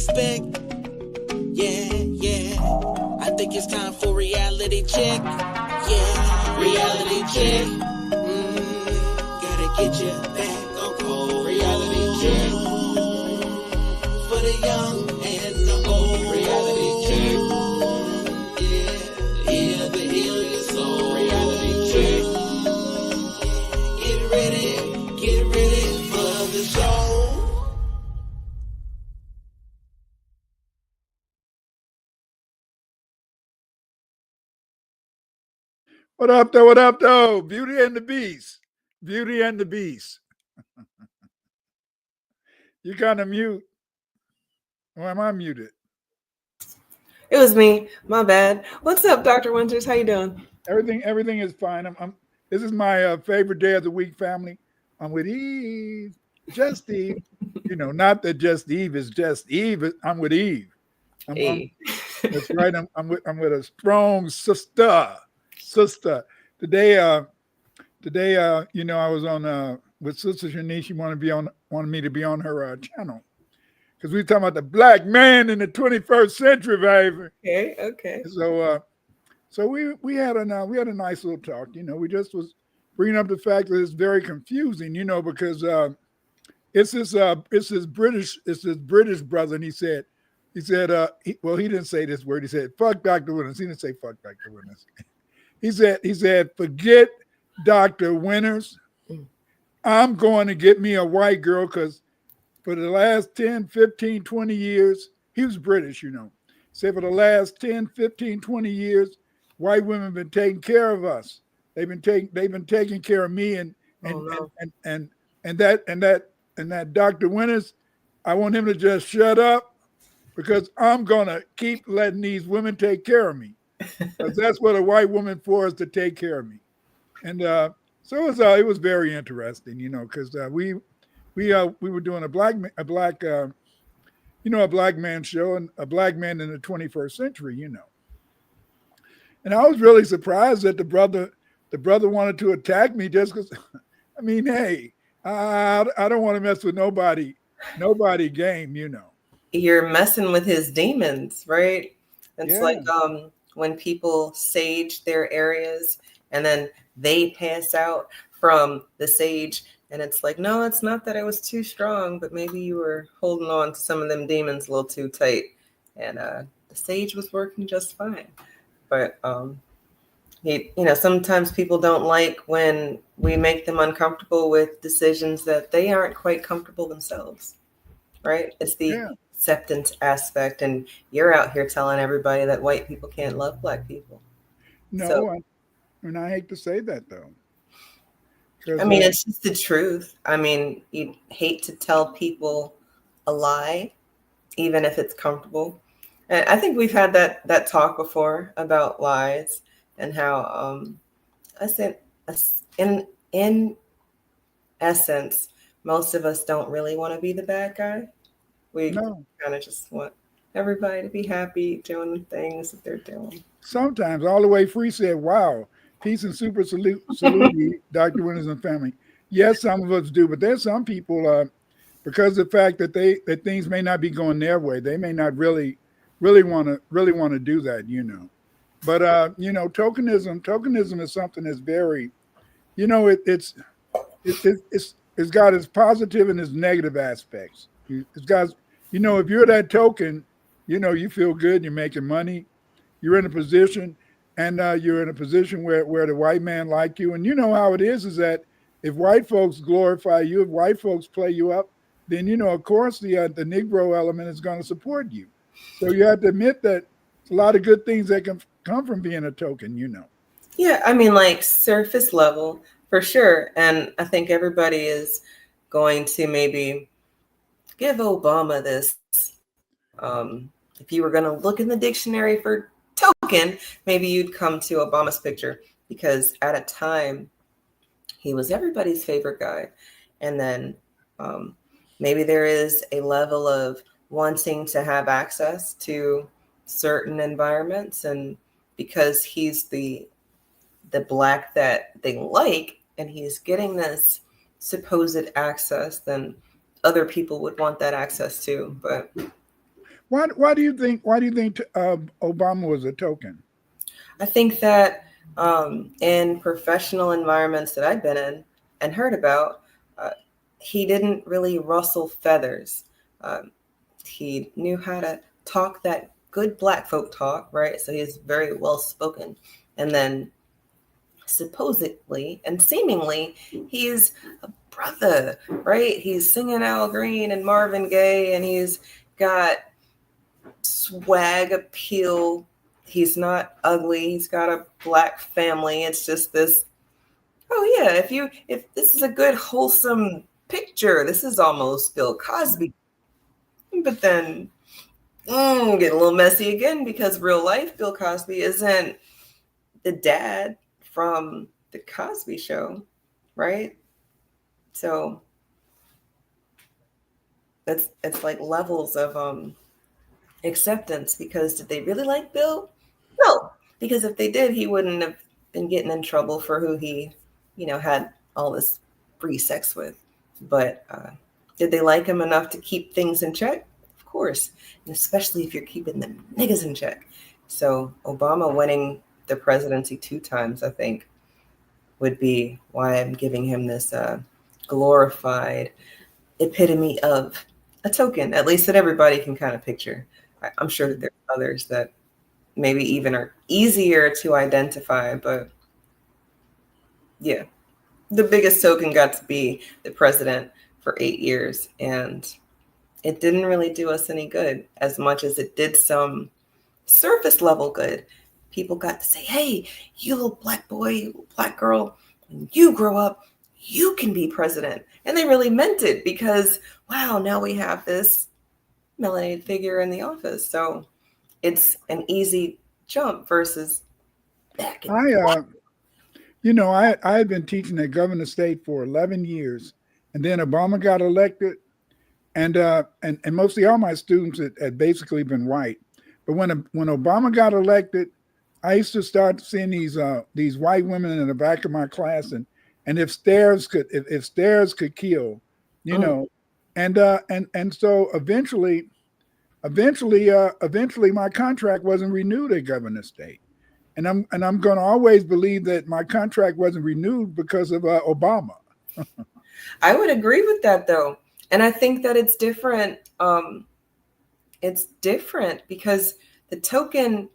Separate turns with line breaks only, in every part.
respect. Yeah. I think it's time for reality check. Yeah, reality check. Gotta get you back on cold. Reality check. For the young and the old. Reality check. Yeah, the heal your soul. Reality check. Get ready for the show.
What up, though? What up, though? Beauty and the Beast. Beauty and the Beast. You kind of mute. Or am I muted?
It was me. My bad. What's up, Dr. Winters? How you doing?
Everything is fine. This is my favorite day of the week, family. I'm with Eve. Just Eve. Not that just Eve is just Eve. I'm with Eve. That's right. I'm with a strong sister. Today, I was on with Sister Shanice. She wanted me to be on her channel because we're talking about the black man in the 21st century, baby.
Okay.
So we had a nice little talk. We just was bringing up the fact that it's very confusing. Because it's this British brother, and he said, he didn't say this word. He said, "Fuck Dr. Winters." He didn't say "fuck Dr. Winters." He said, "Forget Dr. Winters. I'm going to get me a white girl because for the last 10, 15, 20 years, he was British, Said for the last 10, 15, 20 years, white women have been taking care of us. They've been taking care of me and that Dr. Winters, I want him to just shut up because I'm gonna keep letting these women take care of me. Because that's what a white woman for is to take care of me." And so it was very interesting, because we were doing a black man show and a black man in the 21st century, And I was really surprised that the brother wanted to attack me just because. I mean, hey, I don't want to mess with nobody game,
You're messing with his demons, right? It's
Yeah.
like when people sage their areas and then they pass out from the sage, and it's like, no, it's not that I was too strong, but maybe you were holding on to some of them demons a little too tight, and the sage was working just fine. But sometimes people don't like when we make them uncomfortable with decisions that they aren't quite comfortable themselves, right? It's the acceptance aspect, and you're out here telling everybody that white people can't love black people.
No, and I hate to say that though.
I mean, it's just the truth. I mean, you hate to tell people a lie, even if it's comfortable. And I think we've had that talk before about lies and how I said in essence, most of us don't really want to be the bad guy. We kind of just want everybody to be happy doing the things that they're doing.
Sometimes All the Way Free said, "Wow, peace and super salute you, Dr. Winters and family." Yes, some of us do, but there's some people because of the fact that that things may not be going their way, they may not really want to do that, But tokenism is something that's very, it's got its positive and its negative aspects. It's got, if you're that token, you feel good, you're making money, you're in a position, and you're in a position where the white man like you. And you know how it is that if white folks glorify you, if white folks play you up, then, of course, the Negro element is going to support you. So you have to admit that a lot of good things that can come from being a token,
Yeah, I mean, like surface level, for sure. And I think everybody is going to maybe give Obama this. If you were going to look in the dictionary for token, maybe you'd come to Obama's picture, because at a time he was everybody's favorite guy. And then maybe there is a level of wanting to have access to certain environments, and because he's the black that they like and he's getting this supposed access, then other people would want that access too. But
Why do you think Obama was a token?
I think that in professional environments that I've been in and heard about, uh, he didn't really rustle feathers. Um, he knew how to talk that good black folk talk, right? So he's very well spoken. And then supposedly and seemingly, he's a brother, right? He's singing Al Green and Marvin Gaye, and he's got swag appeal. He's not ugly. He's got a black family. It's just this, oh yeah, if this is a good wholesome picture, this is almost Bill Cosby. But then get a little messy again because real life Bill Cosby isn't the dad from the Cosby Show, right? So it's like levels of acceptance, because did they really like Bill? No, because if they did, he wouldn't have been getting in trouble for who he, had all this free sex with. But did they like him enough to keep things in check? Of course, and especially if you're keeping them niggas in check. So Obama winning the presidency 2 times, I think, would be why I'm giving him this glorified epitome of a token, at least that everybody can kind of picture. I'm sure that there are others that maybe even are easier to identify, but yeah, the biggest token got to be the president for 8 years, and it didn't really do us any good as much as it did some surface level good. People got to say, hey, you little black boy, you little black girl, when you grow up, you can be president. And they really meant it because, wow, now we have this melanated figure in the office. So it's an easy jump versus back in.
I had been teaching at Governor State for 11 years, and then Obama got elected, and mostly all my students had basically been white. But when Obama got elected, I used to start seeing these white women in the back of my class, and if stairs could kill, you know, and so eventually my contract wasn't renewed at Governor State. And I'm going to always believe that my contract wasn't renewed because of Obama.
I would agree with that, though, and I think that it's different. It's different because the token,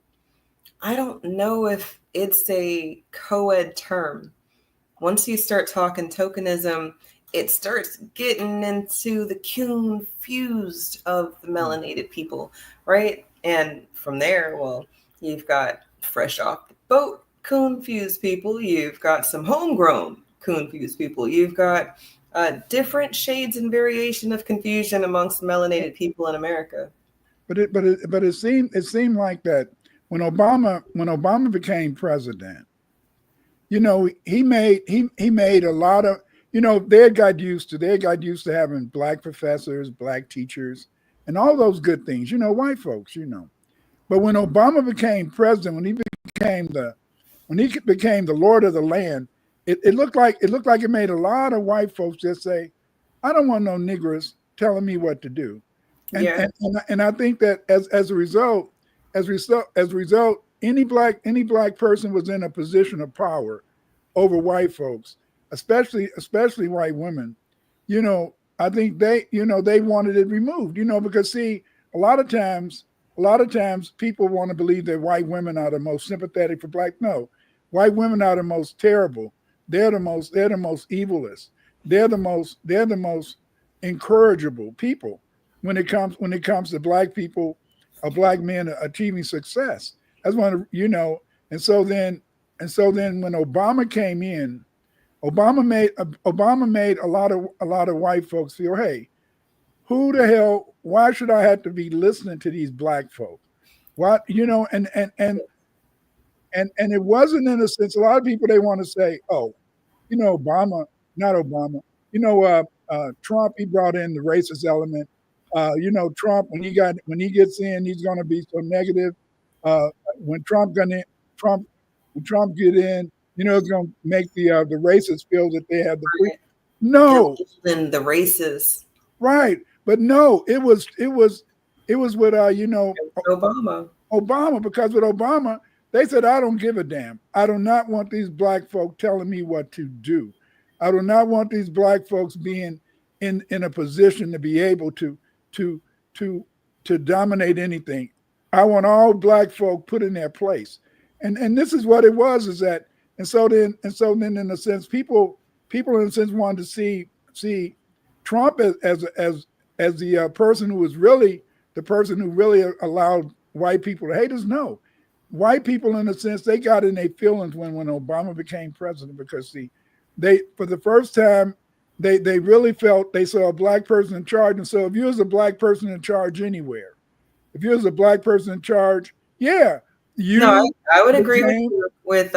I don't know if it's a co-ed term. Once you start talking tokenism, it starts getting into the confused of the melanated people, right? And from there, well, you've got fresh off the boat confused people. You've got some homegrown confused people. You've got different shades and variation of confusion amongst melanated people in America.
But it seemed like that when Obama became president, he made a lot of, they had got used to having black professors, black teachers, and all those good things, white folks. But when Obama became president, when he became the Lord of the land, it looked like it made a lot of white folks just say, I don't want no niggers telling me what to do. And I think that as a result, any black person was in a position of power over white folks, especially white women. I think they wanted it removed. Because see, a lot of times people want to believe that white women are the most sympathetic for black. No, white women are the most terrible. They're the most evilest. They're the most incorrigible people when it comes to black people or black men achieving success. That's one of, and so then when Obama came in, Obama made a lot of white folks feel, hey, who the hell? Why should I have to be listening to these black folk? What and it wasn't in a sense. A lot of people, they want to say, oh, Obama, not Obama. Trump, he brought in the racist element. Trump, when he gets in, he's going to be so negative. When Trump get in, it's going to make the racists feel that they have the free. No,
and the races,
right? But no, it was It was with
Obama.
Obama, because with Obama, they said, I don't give a damn. I do not want these black folk telling me what to do. I do not want these black folks being in a position to be able to to to dominate anything. I want all black folk put in their place. And this is what it was, is that and so then in a sense, people in a sense wanted to see Trump as the person who was really the person who really allowed white people to hate us. No, white people in a sense, they got in their feelings when Obama became president, because see, they for the first time they really felt they saw a black person in charge. And so if you was a black person in charge anywhere, if you was a black person in charge, yeah,
No,
you
I would agree with
became
you with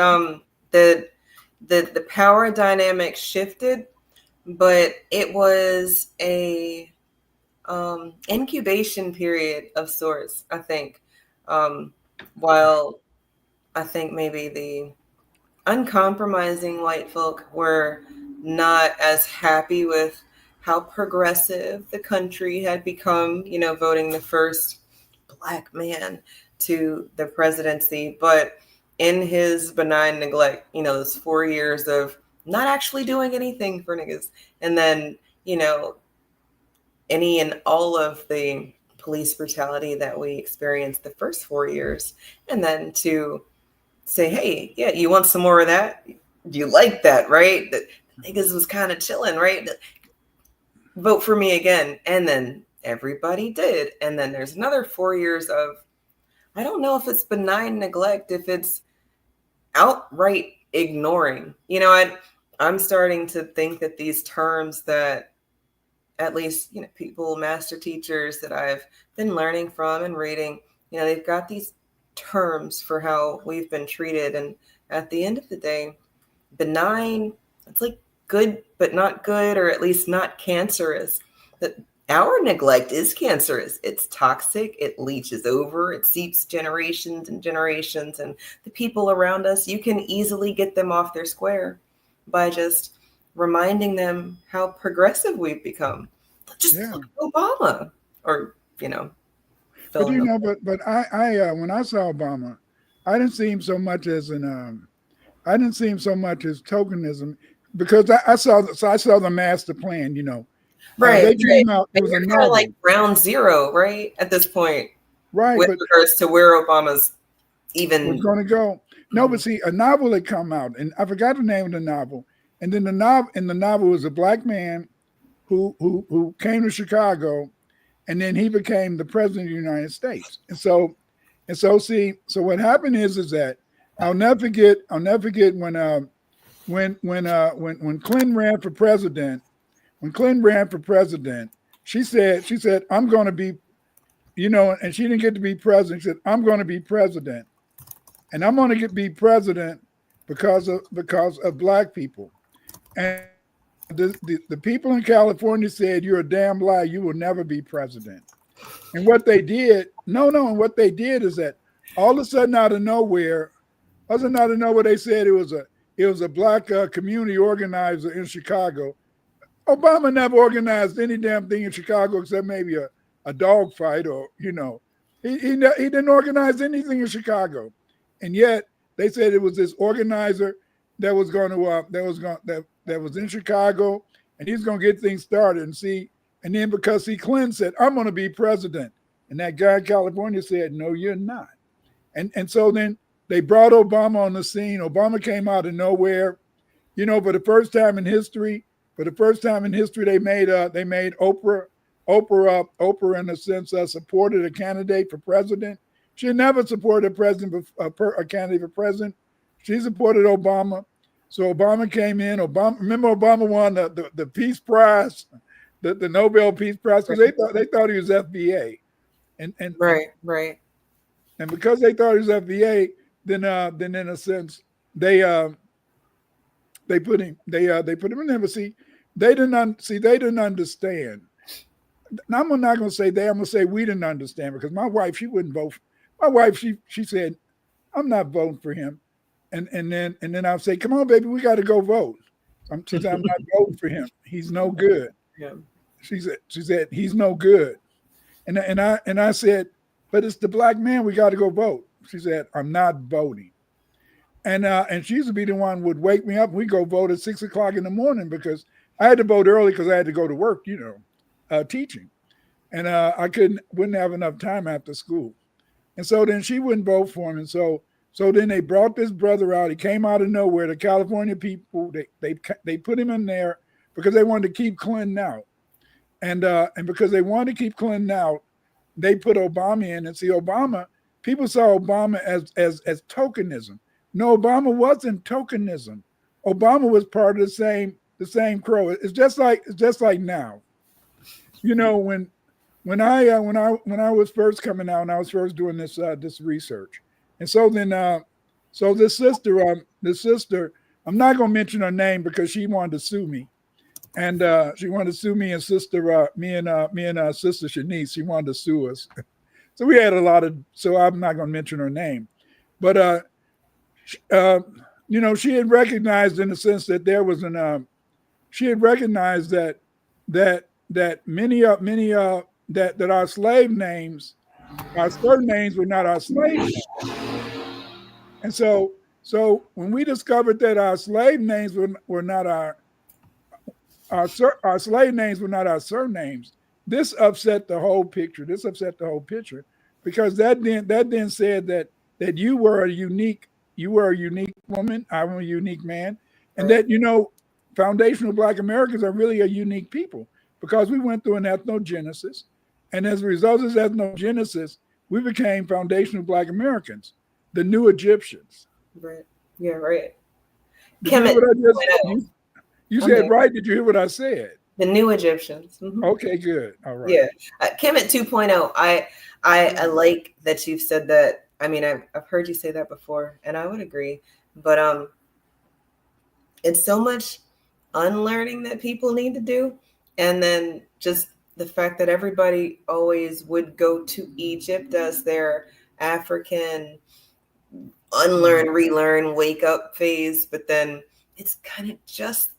the power dynamic shifted, but it was a incubation period of sorts, I think. While I think maybe the uncompromising white folk were not as happy with how progressive the country had become, voting the first black man to the presidency. But in his benign neglect, those 4 years of not actually doing anything for niggas, and then, any and all of the police brutality that we experienced the first 4 years, and then to say, hey, yeah, you want some more of that? You like that, right? The niggas was kind of chilling, right? Vote for me again. And then everybody did. And then there's another 4 years of, I don't know if it's benign neglect, if it's outright ignoring. I'm starting to think that these terms that at least, people, master teachers that I've been learning from and reading, they've got these terms for how we've been treated. And at the end of the day, benign, it's like good, but not good, or at least not cancerous. That our neglect is cancerous. It's toxic. It leaches over. It seeps generations and generations. And the people around us, you can easily get them off their square by just reminding them how progressive we've become. Just look at Obama, or
but but I when I saw Obama, I didn't see him so much as I didn't see him so much as tokenism, because I saw the master plan.
Right.
They came out. It was a
kind
novel,
of like ground zero, right, at this point,
right?
with
but
regards to where Obama's even
was going to go. No, but see, a novel had come out, and I forgot the name of the novel. And then the novel was a black man who came to Chicago, and then he became the president of the United States. And so what happened is that I'll never forget when Clinton ran for president. When Clinton ran for president, she said, I'm going to be, and she didn't get to be president. She said, I'm going to be president, and I'm going to be president because of black people. And the people in California said, you're a damn lie. You will never be president. And what they did, and what they did is that all of a sudden out of nowhere, they said it was a black community organizer in Chicago. Obama never organized any damn thing in Chicago except maybe a dog fight, or he didn't organize anything in Chicago. And yet they said it was this organizer that was in Chicago, and he's going to get things started. And then because Clinton said, I'm going to be president, and that guy in California said, no, you're not. And so then they brought Obama on the scene. Obama came out of nowhere, for the first time in history. They made Oprah in a sense supported a candidate for president. She never supported a candidate for president. She supported Obama. So Obama came in. Remember Obama won the Peace Prize, the Nobel Peace Prize, because they thought he was FBA, and
right.
And because they thought he was FBA, then in a sense they put him in there. But see, they didn't understand. Now, I'm not going to say they. I'm going to say we didn't understand, because my wife, she wouldn't vote. My wife, she said, I'm not voting for him. And then I'll say, come on, baby, we got to go vote. She said, I'm not voting for him. He's no good.
Yeah.
She said, he's no good. And I said, but it's the black man. We got to go vote. She said, I'm not voting. And she used to be the one who would wake me up. We go vote at 6 o'clock in the morning because I had to vote early because I had to go to work, teaching, and I wouldn't have enough time after school. And so then she wouldn't vote for him. And so then they brought this brother out. He came out of nowhere. The California people, they put him in there because they wanted to keep Clinton out. And because they wanted to keep Clinton out, they put Obama in. And see, Obama, people saw Obama as tokenism. No, Obama wasn't tokenism. Obama was part of the same crow. It's just like now. When I was first coming out and I was first doing this research, and so then so this sister, I'm not gonna mention her name because she wanted to sue me, and she wanted to sue me and sister sister Shanice. She wanted to sue us, so we had a lot of. So I'm not gonna mention her name, but she had recognized in the sense that there was she had recognized that many that our slave names, our surnames were not our slave names. And so when we discovered that our slave names were not our slave names were not our surnames, this upset the whole picture. Because that then said that you were a unique woman, I'm a unique man, and that foundational Black Americans are really a unique people because we went through an ethnogenesis, and as a result of this ethnogenesis, we became foundational Black Americans, the new Egyptians.
Right. Yeah. Right.
You said right. Did you hear what I said?
The new Egyptians.
Mm-hmm. Okay, good. All right.
Yeah. Kemet 2.0. I like that you've said that. I mean, I've heard you say that before, and I would agree. But it's so much unlearning that people need to do, and then just the fact that everybody always would go to Egypt as their African unlearn, relearn, wake up phase, but then it's kind of just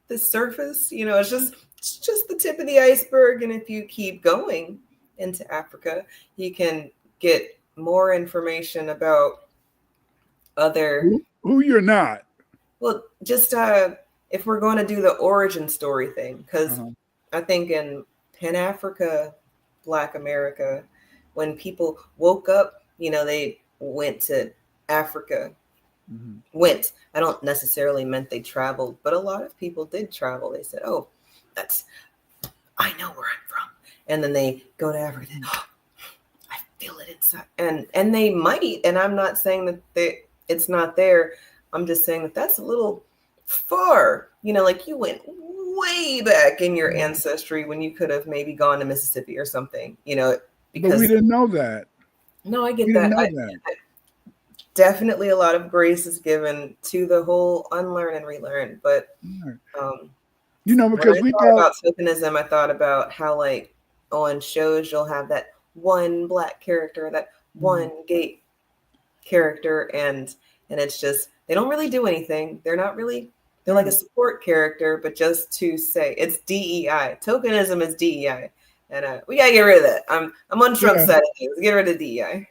the surface, it's just the tip of the iceberg. And if you keep going into Africa, you can get more information about other
who you're not.
Well, just if we're going to do the origin story thing, because I think in Pan-Africa, Black America, when people woke up, they went to Africa. I don't necessarily meant they traveled, but a lot of people did travel. They said, oh, I know where I'm from. And then they go to Africa. Oh, I feel it inside. And they might, and I'm not saying that it's not there. I'm just saying that that's a little far, like you went way back in your ancestry when you could have maybe gone to Mississippi or something, because
but we didn't know that.
No, I get that. Definitely a lot of grace is given to the whole unlearn and relearn. But,
because we
thought about tokenism, I thought about how, like, on shows, you'll have that one Black character, that one gay character, and it's just, they don't really do anything. They're like a support character, but just to say it's DEI. Tokenism is DEI. And we got to get rid of that. I'm on Trump's side of things. Get rid of DEI.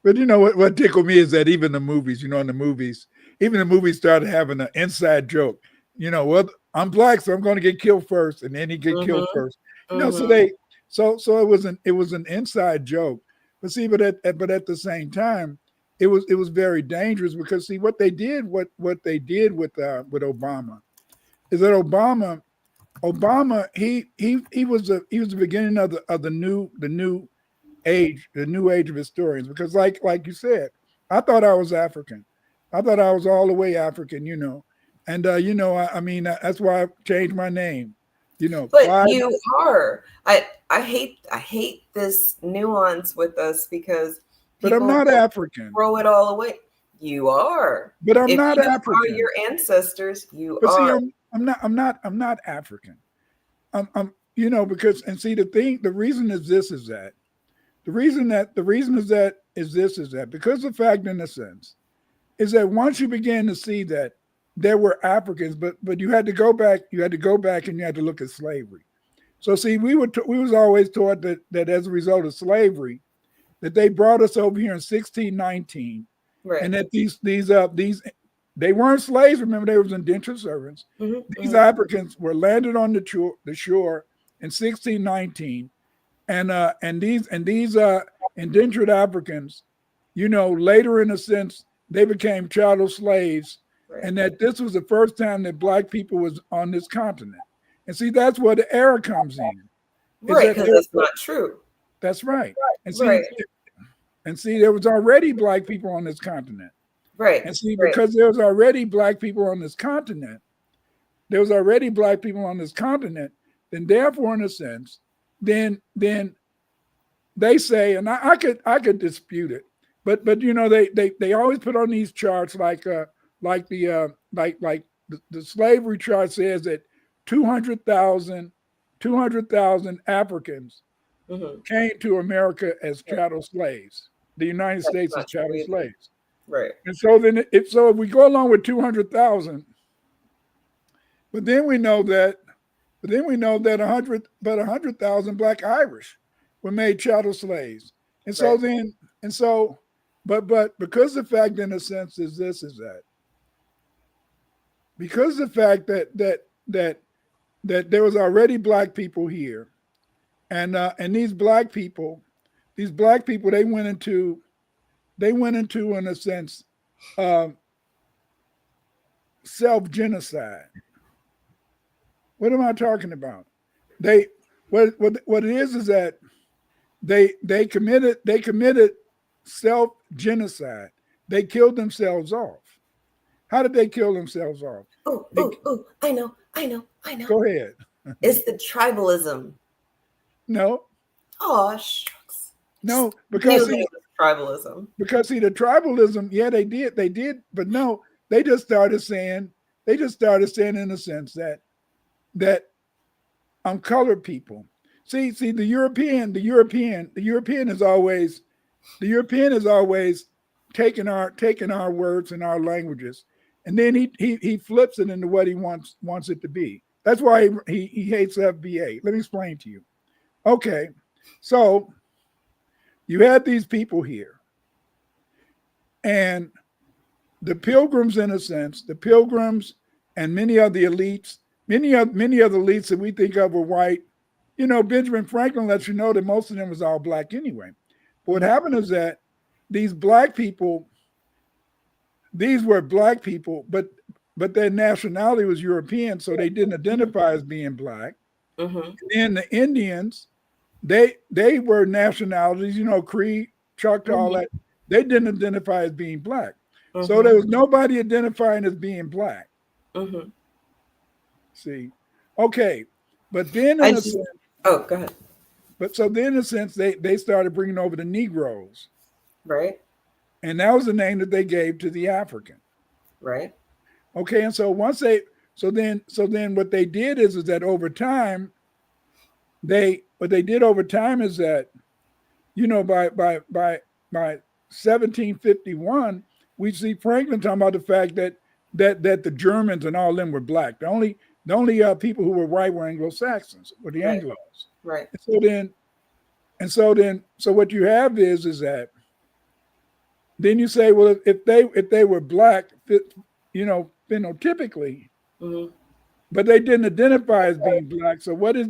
But what tickled me is that even the movies, even the movies started having an inside joke. Well, I'm Black, so I'm going to get killed first, and then he get killed first. So it was an inside joke. But see, but at the same time, it was very dangerous because see what they did with Obama is that Obama he was the beginning of the new age of historians, because like you said, I thought I was African. I thought I was all the way African, and I mean that's why I changed my name,
But you are. I hate this nuance with us because
but I'm not African.
Throw it all away. You are.
But I'm not African.
Are your ancestors? You
but
are.
See, I'm not African. I'm because and see the reason is that because the fact in a sense is that once you begin to see that there were Africans, but you had to go back and you had to look at slavery. So see, we was always taught that as a result of slavery, that they brought us over here in 1619,
Right.
and that these they weren't slaves. Remember, they was indentured servants. These Africans were landed on the shore in 1619, and these indentured Africans, later in a sense, they became chattel slaves,
Right.
and that this was the first time that black people was on this continent. And see, that's where the error comes in.
Right, because that's not true.
That's right. And see,
Right.
there was already black people on this continent.
Right.
And see, because there was already black people on this continent, then therefore, in a sense, then they say, and I could dispute it, but they always put on these charts like the slavery chart says that 200,000 Africans came to America as chattel slaves. The United States as chattel slaves.
Right.
And so then if we go along with 200,000, but then we know that 100,000 black Irish were made chattel slaves. And so but because the fact in a sense is that because the fact that there was already black people here, and these black people they went into in a sense self-genocide. What am I talking about? What it is that they committed self-genocide. They killed themselves off. How did they kill themselves off?
Oh, I know.
Go ahead.
It's the tribalism.
No.
Oh, shucks.
No, because
tribalism.
Because the tribalism, yeah, they did, but no, they just started saying in a sense that colored people. See, the European is always taking our words and our languages, and then he flips it into what he wants it to be. That's why he hates FBA. Let me explain to you. Okay, so you had these people here, and the Pilgrims, in a sense, and many of the elites, many of the elites that we think of were white. Benjamin Franklin lets you know that most of them was all black anyway. But what happened is that these black people, these were black people, but their nationality was European, so they didn't identify as being black. And then the Indians, they were nationalities, Cree, Choctaw, all that. They didn't identify as being black. So there was nobody identifying as being black. See, okay, but then in a sense,
go ahead.
But so then in a sense, they started bringing over the Negroes,
right?
And that was the name that they gave to the African,
right?
Okay, and so so then what they did is that over time, what they did over time is that, by 1751, we see Franklin talking about the fact that the Germans and all them were black. The only people who were white were Anglo-Saxons, or the Anglos.
Right.
And so what you have is that then you say, well, if they were black, phenotypically, but they didn't identify as being black. So what is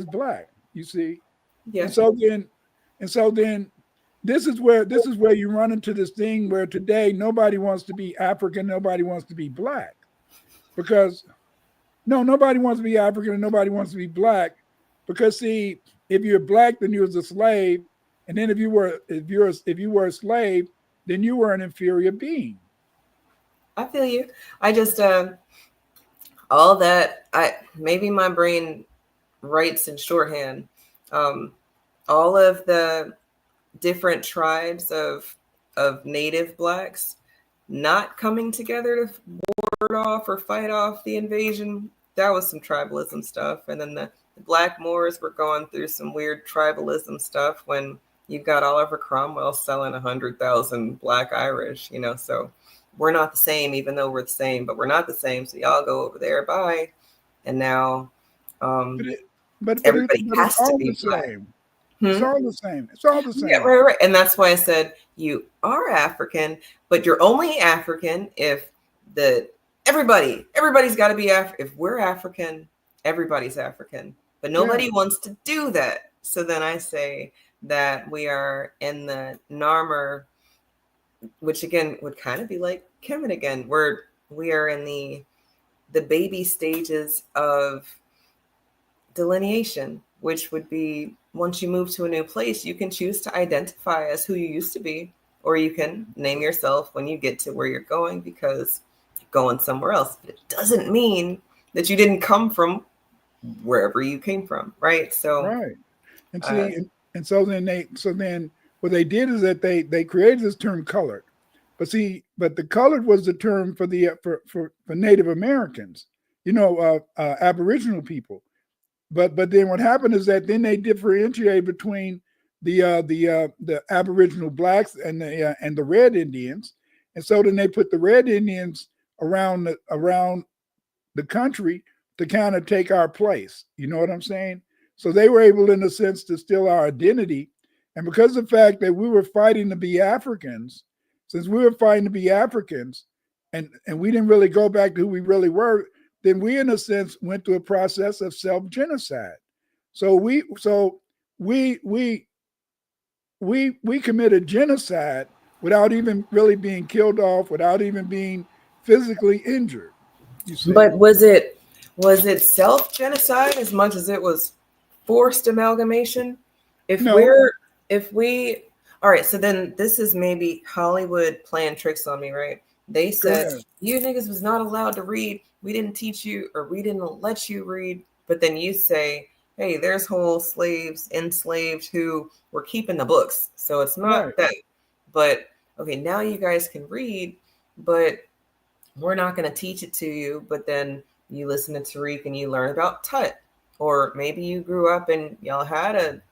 black? You see?
Yeah.
And so then this is where you run into this thing where today nobody wants to be African, nobody wants to be black, because nobody wants to be African and nobody wants to be black, because see, if you're black, then you was a slave, and then if you were a slave, then you were an inferior being.
I feel you. I just all that maybe my brain writes in shorthand. All of the different tribes of native blacks not coming together to ward off or fight off the invasion. That was some tribalism stuff. And then the Black Moors were going through some weird tribalism stuff when you got Oliver Cromwell selling 100,000 black Irish, so we're not the same, even though we're the same, but we're not the same. So y'all go over there. Bye. And now, Everybody
but it's
has to
all the
be black.
same. It's all the same. It's all the
Yeah,
same.
right. And that's why I said you are African, but you're only African if the everybody's got to be if we're African, everybody's African. But
Yeah.
nobody wants to do that. So then I say that we are in the Narmer, which again would kind of be like Kevin again. We are in the baby stages of delineation, which would be once you move to a new place, you can choose to identify as who you used to be, or you can name yourself when you get to where you're going because you're going somewhere else. But it doesn't mean that you didn't come from wherever you came from, right? So,
Right. And see, and so then what they did is that they created this term colored. But the colored was the term for the for Native Americans, Aboriginal people. But then what happened is that then they differentiate between the Aboriginal blacks and the Red Indians, and so then they put the Red Indians around the country to kind of take our place. You know what I'm saying? So they were able, in a sense, to steal our identity, and because of the fact that we were fighting to be Africans, since we were fighting to be Africans, and we didn't really go back to who we really were, then we, in a sense, went through a process of self-genocide. So we committed genocide without even really being killed off, without even being physically injured. You see?
but was it self-genocide as much as it was forced amalgamation?
No.
If we all right, so then this is maybe Hollywood playing tricks on me, right? They said you niggas was not allowed to read. We didn't teach you, or we didn't let you read. But then you say, hey, there's whole slaves, enslaved who were keeping the books. So it's not that. But okay, now you guys can read, but we're not going to teach it to you. But then you listen to Tariq and you learn about Tut. Or maybe you grew up and y'all had a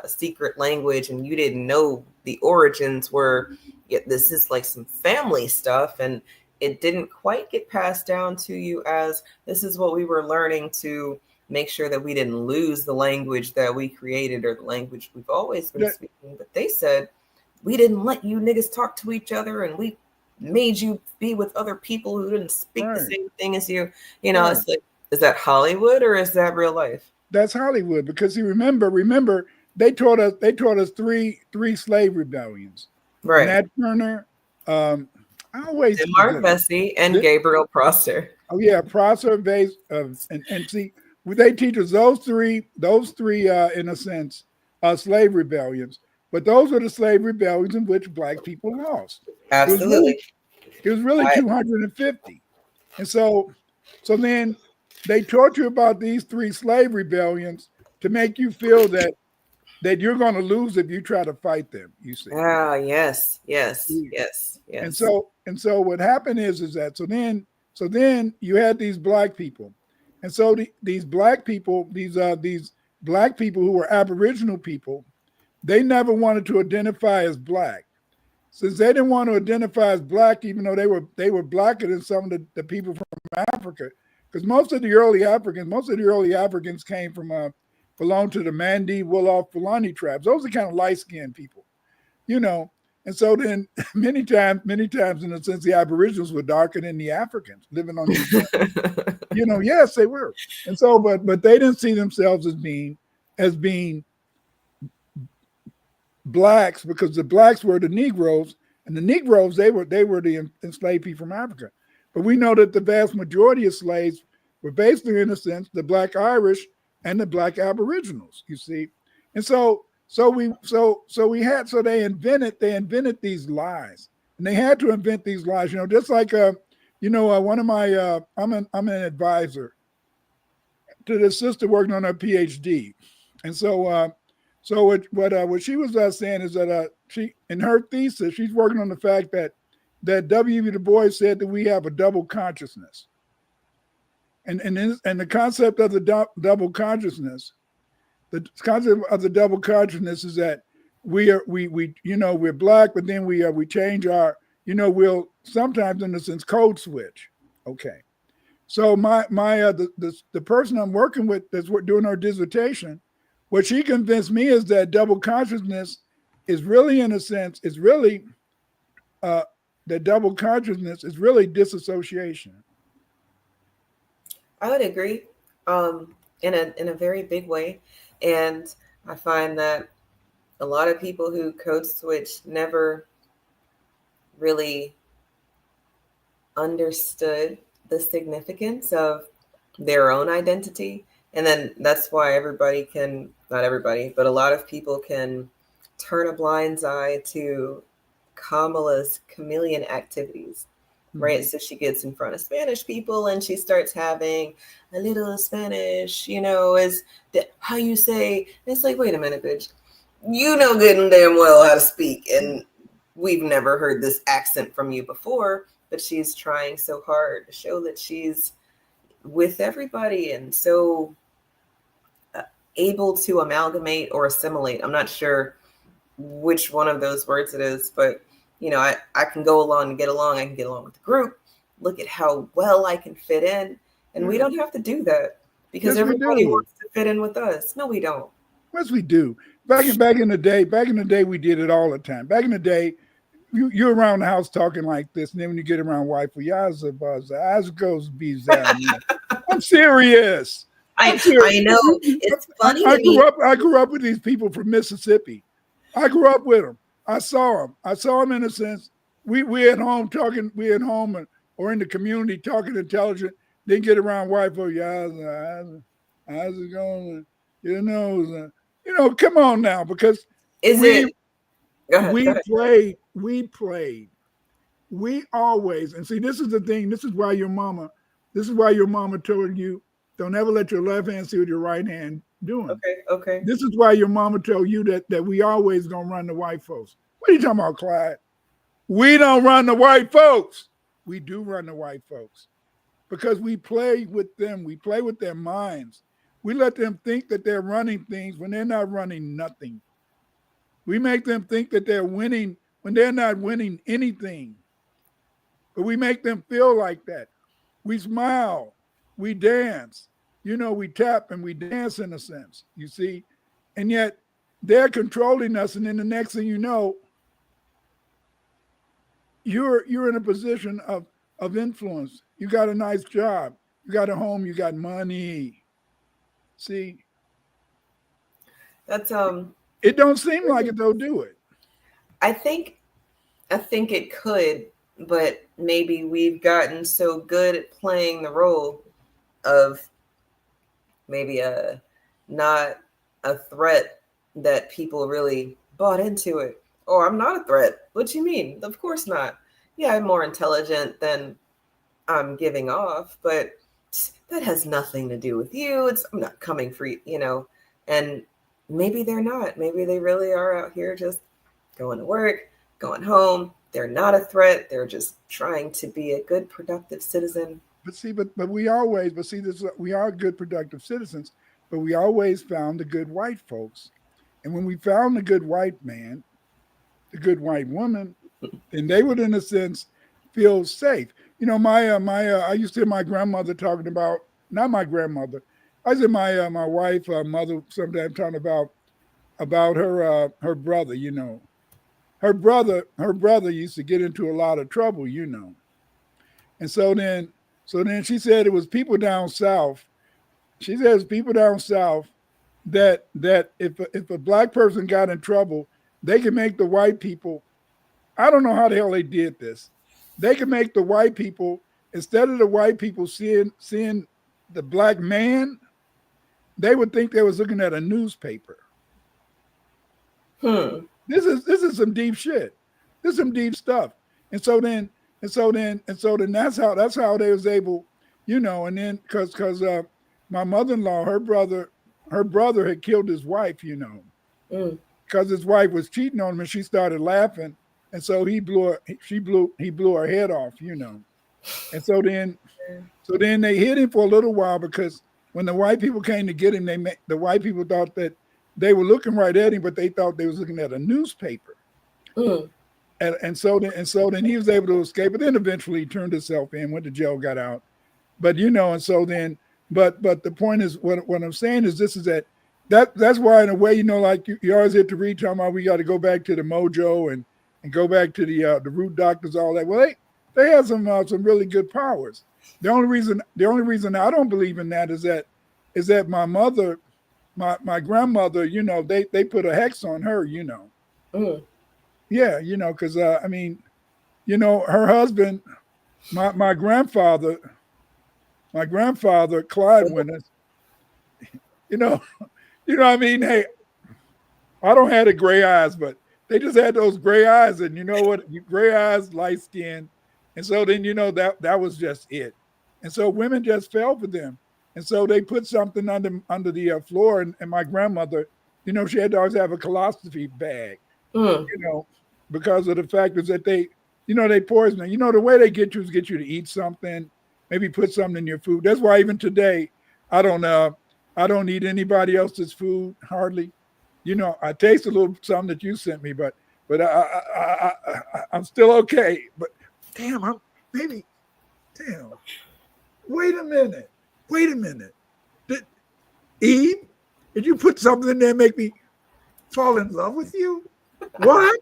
secret language and you didn't know the origins were, this is like some family stuff, and it didn't quite get passed down to you as this is what we were learning to make sure that we didn't lose the language that we created or the language we've always been speaking. But they said, we didn't let you niggas talk to each other, and we made you be with other people who didn't speak the same thing as you. It's like, is that Hollywood or is that real life?
That's Hollywood, because you remember they taught us three slave rebellions.
Right.
Nat Turner, I always
Mark Vesey and Gabriel Prosser.
Oh yeah, Prosser, Vase, and see, they teach us those three in a sense, slave rebellions. But those were the slave rebellions in which black people lost.
Absolutely.
It was really 250. And so then they taught you about these three slave rebellions to make you feel that you're going to lose if you try to fight them, you see.
Ah, yes.
And so what happened is that so then you had these black people. And so these black people, these black people who were Aboriginal people, they never wanted to identify as black. Since they didn't want to identify as black, even though they were blacker than some of the people from Africa, because most of the early Africans came from belonged to the Mandi, Wolof, Fulani tribes. Those are kind of light-skinned people, And so then many times in a sense, the Aboriginals were darker than the Africans living on these yes, they were. And so, but they didn't see themselves as being blacks, because the blacks were the Negroes, and the Negroes, they were the enslaved people from Africa. But we know that the vast majority of slaves were basically, in a sense, the black Irish and the black Aboriginals, you see. And they invented these lies, and they had to invent these lies, just like one of my I'm an advisor to the sister working on her PhD, and so what she was saying is that she, in her thesis, she's working on the fact that W. Du Bois said that we have a double consciousness, and the concept of the double consciousness. The concept of the double consciousness is that we're black, but then we change our, we'll sometimes, in a sense, code switch. Okay. So the person I'm working with that's doing our dissertation, what she convinced me is that double consciousness is really, in a sense, is really uh, that double consciousness is really disassociation.
I would agree, in a very big way, and I find that a lot of people who code switch never really understood the significance of their own identity. And then that's why everybody can, not everybody, but a lot of people can turn a blind eye to Kamala's chameleon activities, right?
Mm-hmm.
So she gets in front of Spanish people and she starts having a little Spanish, is how you say, and it's like, wait a minute, bitch. You know good and damn well how to speak. And we've never heard this accent from you before, but she's trying so hard to show that she's with everybody and so able to amalgamate or assimilate. I'm not sure which one of those words it is, but I can go along and get along. I can get along with the group. Look at how well I can fit in. And we don't have to do that because
Yes, we
everybody
do.
wants to fit in with us. No, we don't.
Yes, we do. Back in the day, we did it all the time. Back in the day, you're around the house talking like this, and then when you get around wife, as goes be I'm serious. I'm serious.
I know. It's funny
I
to me.
grew up with these people from Mississippi. I grew up with them. I saw them in a sense. We at home talking. We at home or in the community talking intelligent. Then get around wife. Oh yeah, how's it going? Come on now, because
Is
we
it? Go ahead.
we played. We always, and see, this is the thing. This is why your mama told you, don't ever let your left hand see what your right hand doing.
Okay.
This is why your mama told you that we always gonna run the white folks. What are you talking about, Clyde? We don't run the white folks. We do run the white folks because we play with them. We play with their minds. We let them think that they're running things when they're not running nothing. We make them think that they're winning when they're not winning anything. But we make them feel like that. We smile, we dance, we tap and we dance in a sense, you see. And yet they're controlling us. And then the next thing you know, you're in a position of influence. You got a nice job. You got a home. You got money. See,
That's
it don't seem like it, though, do it?
I think it could, but maybe we've gotten so good at playing the role of maybe not a threat that people really bought into it. Oh, I'm not a threat. What do you mean? Of course not. Yeah, I'm more intelligent than I'm giving off, but that has nothing to do with you. I'm not coming for you, and maybe they're not. Maybe they really are out here just going to work, going home. They're not a threat. They're just trying to be a good, productive citizen.
But we are good, productive citizens, but we always found the good white folks. And when we found the good white man, the good white woman, then they would, in a sense, feel safe. I used to hear my grandmother talking about, not my grandmother, I said my wife, mother, sometimes talking about her brother. Her brother used to get into a lot of trouble. And so then she said it was people down south. She says people down south that if a black person got in trouble, they can make the white people. I don't know how the hell they did this. They can make the white people, instead of the white people seeing the black man, they would think they was looking at a newspaper. This is some deep shit. This is some deep stuff. And so then that's how they was able, and then because my mother-in-law, her brother had killed his wife, because his wife was cheating on him, and she started laughing, and so he blew her head off, and so then they hid him for a little while, because when the white people came to get him, the white people thought that they were looking right at him, but they thought they was looking at a newspaper. And so then he was able to escape, but then eventually he turned himself in, went to jail, got out. But and so then, but the point is, what I'm saying is this is that's why in a way, like you always hit the read talking about we got to go back to the mojo and go back to the root doctors, all that. Well, they have some really good powers. The only reason I don't believe in that is that my mother, my grandmother, they put a hex on her,
Mm.
Yeah, because I mean, her husband, my grandfather, Clyde Winters, you know, what I mean? Hey, I don't have the gray eyes, but they just had those gray eyes, and you know what? Gray eyes, light skin, and so then that was just it, and so women just fell for them, and so they put something under the floor, and my grandmother, she had to always have a colostomy bag,
Mm.
you know, because of the fact is that they poison it. The way they get you is get you to eat something, maybe put something in your food. That's why even today, I don't eat anybody else's food hardly. I taste a little something that you sent me, but I'm still okay. But damn, maybe damn. Wait a minute. Did Eve? Did you put something in there and make me fall in love with you? What?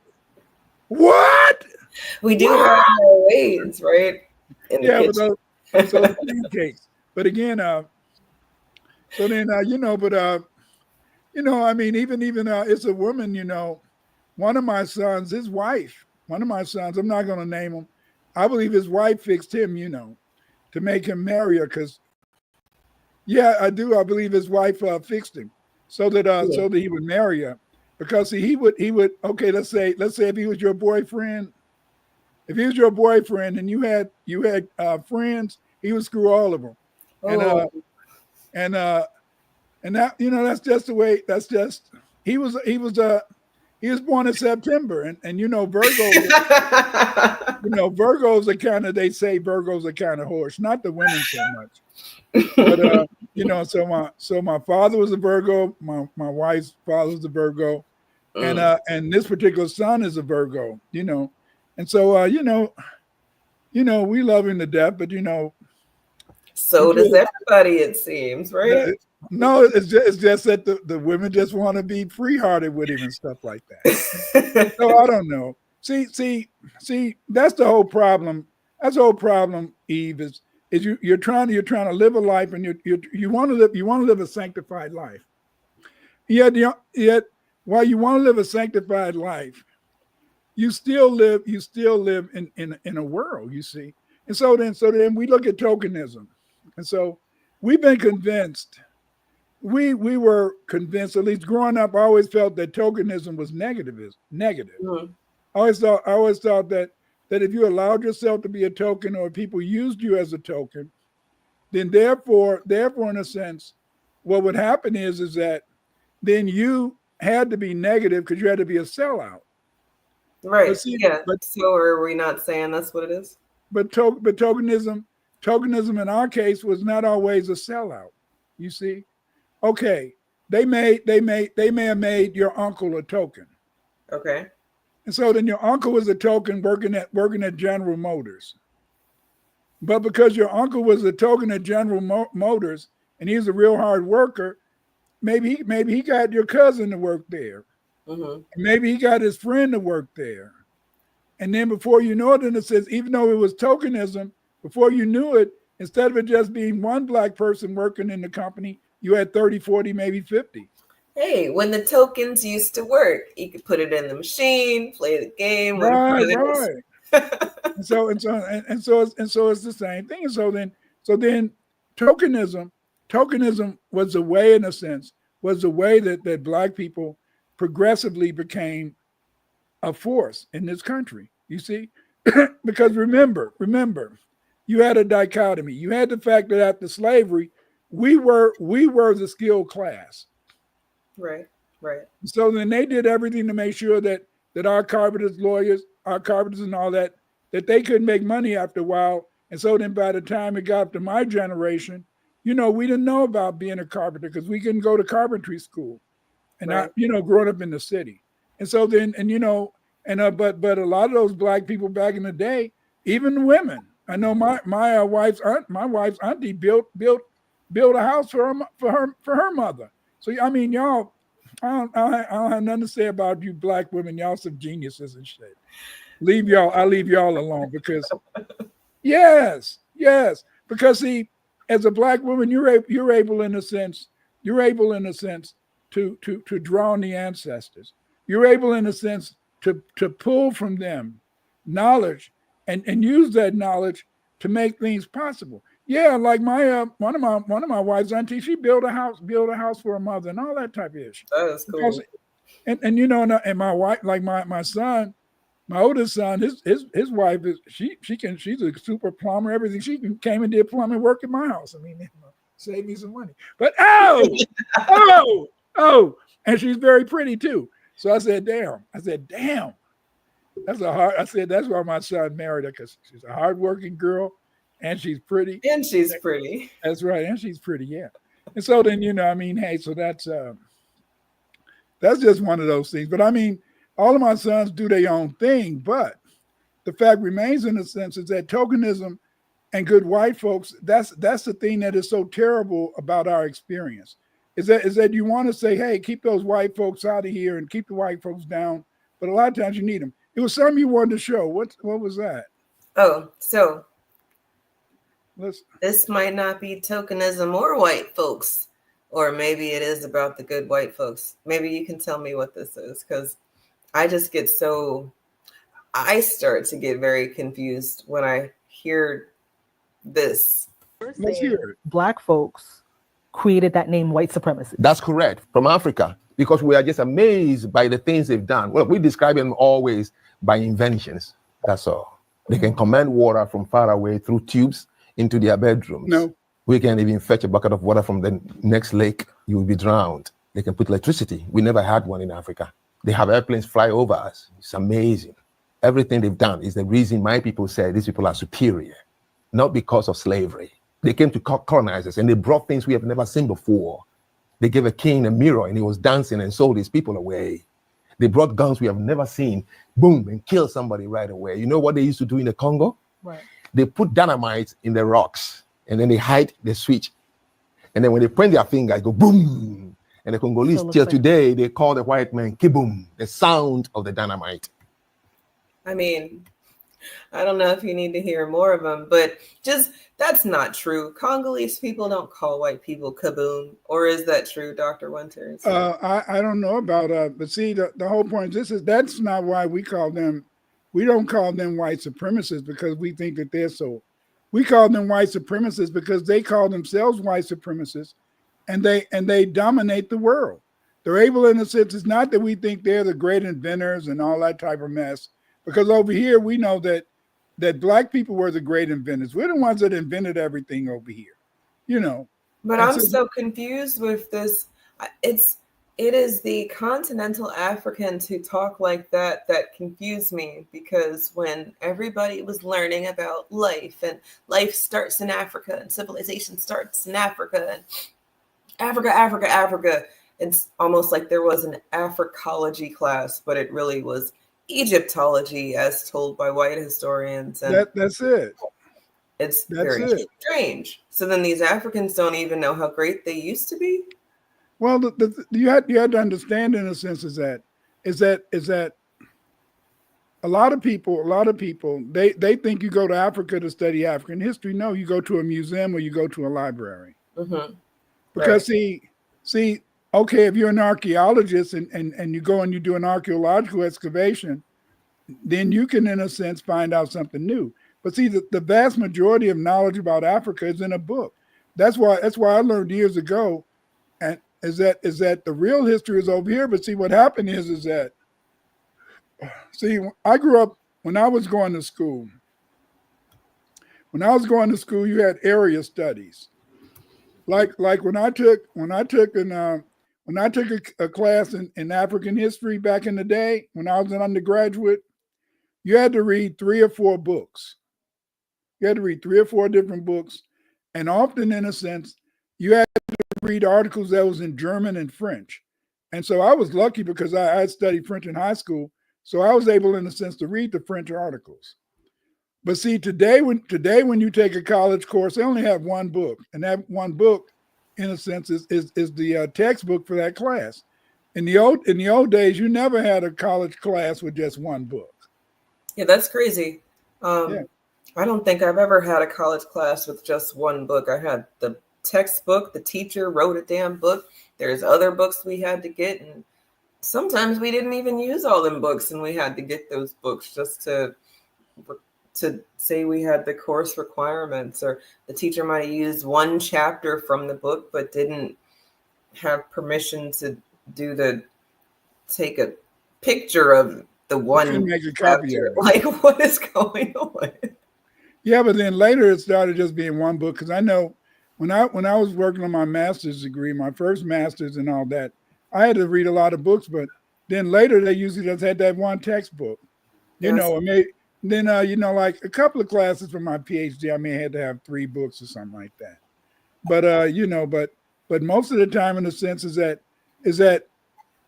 What?
We do
What?
have our ways, right? In the
Yeah,
kitchen.
but those pancakes. But again, so then but I mean, even it's a woman. One of my sons, his wife, one of my sons. I'm not going to name him. I believe his wife fixed him. To make him marry her. Because yeah, I do. I believe his wife fixed him
Yeah.
so that he would marry her. Because see, he would. Okay, let's say if he was your boyfriend. If he was your boyfriend and you had friends, he would screw all of them, and
Oh.
and and that that's just the way. That's just he was born in September, and Virgos are kind of, they say Virgos are kind of horse, not the women so much, but so my father was a Virgo, my wife's father was a Virgo,
Mm.
and this particular son is a Virgo, and so we love him to death, but he
So does
just
everybody, it seems, right?
no, it's just that the women just want to be free hearted with him and stuff like that. So I don't know. See, that's the whole problem. That's the whole problem, Eve, is you're trying to live a life, and you want to live a sanctified life. Yet while you want to live a sanctified life, you still live in a world, you see. And so then we look at tokenism. And so we've been convinced, we were convinced, at least growing up, I always felt that tokenism was negative.
Mm.
I always thought that if you allowed yourself to be a token, or people used you as a token, then therefore in a sense, what would happen is that then you had to be negative because you had to be a sellout. But
Right.
see,
Yeah.
but
So are we not saying that's what it is?
but tokenism in our case was not always a sellout. You see, okay, they may have made your uncle a token,
Okay.
and so then your uncle was a token working at General Motors. But because your uncle was a token at General Motors and he's a real hard worker, maybe he got your cousin to work there.
Mm-hmm.
Maybe he got his friend to work there. And then before you know it, then it says, even though it was tokenism, before you knew it, instead of it just being one black person working in the company, you had 30, 40, maybe 50.
Hey, when the tokens used to work, you could put it in the machine, play the game, win
Right,
prize.
right. And so it's the same thing. And so then tokenism was a way, in a sense, was a way that black people progressively became a force in this country. You see, because remember, you had a dichotomy. You had the fact that after slavery, we were the skilled class.
Right. Right.
So then they did everything to make sure that our carpenters, lawyers, our carpenters, and all that they couldn't make money after a while. And so then by the time it got up to my generation, we didn't know about being a carpenter because we couldn't go to carpentry school, and
Right.
growing up in the city. And so then, but a lot of those black people back in the day, even women, I know my wife's auntie built a house for her mother. So I mean, y'all, I don't have nothing to say about you black women. Y'all some geniuses and shit. I leave y'all alone because yes, because see, as a black woman, you're able in a sense, to draw on the ancestors. You're able in a sense to pull from them knowledge and use that knowledge to make things possible. Yeah, like my one of my wife's auntie, she built a house for her mother and all that type of issue.
That is cool.
And you know, and my wife, like my son, my oldest son, his wife is she's a super plumber, everything. She came and did plumbing work at my house. I mean, save me some money. But and she's very pretty too. So I said, damn. That's why my son married her, because she's a hardworking girl and she's pretty.
And she's pretty.
That's right. And she's pretty, yeah. And so then, you know, I mean, hey, so that's just one of those things. But I mean, all of my sons do their own thing, but the fact remains, in a sense, is that tokenism and good white folks, that's the thing that is so terrible about our experience. Is that you want to say, hey, keep those white folks out of here and keep the white folks down, but a lot of times you need them. It was something you wanted to show. What was that?
Oh, so this might not be tokenism or white folks, or maybe it is about the good white folks. Maybe you can tell me what this is, because I start to get very confused when I hear this.
Let's hear it.
Black folks created that name white supremacy.
That's correct. From Africa, because we are just amazed by the things they've done. Well, we describe them always by inventions. That's all. They can command water from far away through tubes into their bedrooms.
No.
We can even fetch a bucket of water from the next lake. You will be drowned. They can put electricity. We never had one in Africa. They have airplanes fly over us. It's amazing. Everything they've done is the reason my people say these people are superior, not because of slavery. They came to colonize us and they brought things we have never seen before. They gave a king a mirror and he was dancing and sold his people away. They brought guns we have never seen, boom, and kill somebody right away. You know what they used to do in the Congo?
Right.
They put dynamite in the rocks and then they hide the switch. And then when they point their finger, it go boom. And the Congolese till today, they call the white man kiboom, the sound of the dynamite.
I mean, I don't know if you need to hear more of them, but just that's not true. Congolese people don't call white people kaboom, or is that true, Dr. Winters?
I don't know about but see, the whole point that's not why we don't call them white supremacists, because we think that they're so. We call them white supremacists because they call themselves white supremacists, and they dominate the world. They're able, in a sense, it's not that we think they're the great inventors and all that type of mess, because over here we know that black people were the great inventors. We're the ones that invented everything over here, you know.
But I'm so confused with this. It is the continental Africans who talk like that confuse me, because when everybody was learning about life, and life starts in Africa and civilization starts in Africa, and Africa, it's almost like there was an Africology class, but it really was Egyptology as told by white historians. And
that's it.
It's very strange. So then these Africans don't even know how great they used to be.
Well, you had to understand, in a sense, is that a lot of people they think you go to Africa to study African history. No, you go to a museum or you go to a library.
Mm-hmm.
Because see, okay, if you're an archaeologist and you go and you do an archaeological excavation, then you can, in a sense, find out something new. But see, the vast majority of knowledge about Africa is in a book. That's why I learned years ago, and is that the real history is over here. But see, what happened is that I grew up when I was going to school. When I was going to school, you had area studies. Like when I took a class in African history back in the day, when I was an undergraduate, you had to read 3 or 4 books. You had to read 3 or 4 different books, and often, in a sense, you had to read articles that was in German and French. And so I was lucky because I studied French in high school, so I was able, in a sense, to read the French articles. But see, today when you take a college course, they only have one book, and that one book, in a sense, is the textbook for that class. In the old days, you never had a college class with just one book.
Yeah, that's crazy.
Yeah.
I don't think I've ever had a college class with just one book. I had the textbook, the teacher wrote a damn book. There's other books we had to get, and sometimes we didn't even use all them books, and we had to get those books just to say we had the course requirements, or the teacher might have used one chapter from the book but didn't have permission to take a picture of the one
Make a copy of
chapter.
it.
Like, what is going on?
Yeah, but then later it started just being one book, because I know when I was working on my master's degree, my first master's and all that, I had to read a lot of books, but then later they usually just had that one textbook,
Yes.
and then like a couple of classes for my PhD, I may have to have 3 books or something like that. But but most of the time, in a sense, is that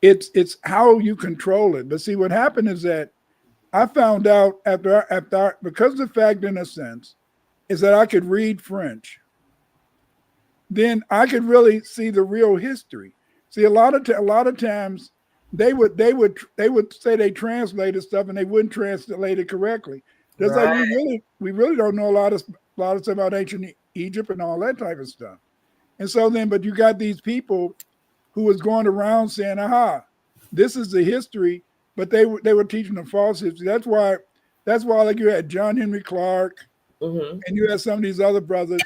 it's how you control it. But see, what happened is that I found out after because the fact, in a sense, is that I could read French. Then I could really see the real history. See, a lot of times they would say they translated stuff and they wouldn't translate it correctly. Just
Right.
like we really don't know a lot of stuff about ancient Egypt and all that type of stuff. And so then, but you got these people who was going around saying, "Aha, this is the history," but they were teaching a false history. That's why like you had John Henry Clark,
Mm-hmm.
and you had some of these other brothers,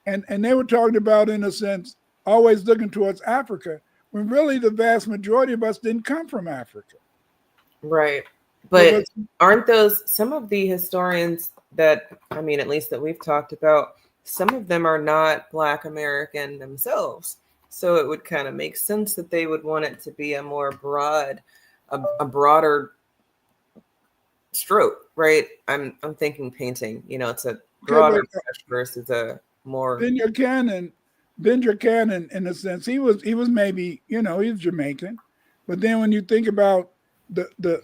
and they were talking about, in a sense, always looking towards Africa, when really the vast majority of us didn't come from Africa.
Right. But aren't those some of the historians that, I mean, at least that we've talked about, some of them are not Black American themselves. So it would kind of make sense that they would want it to be a more broader stroke, right? I'm thinking painting, it's a broader brush versus a more
Ben Buchanan, in a sense, he was maybe, he was Jamaican, but then when you think about the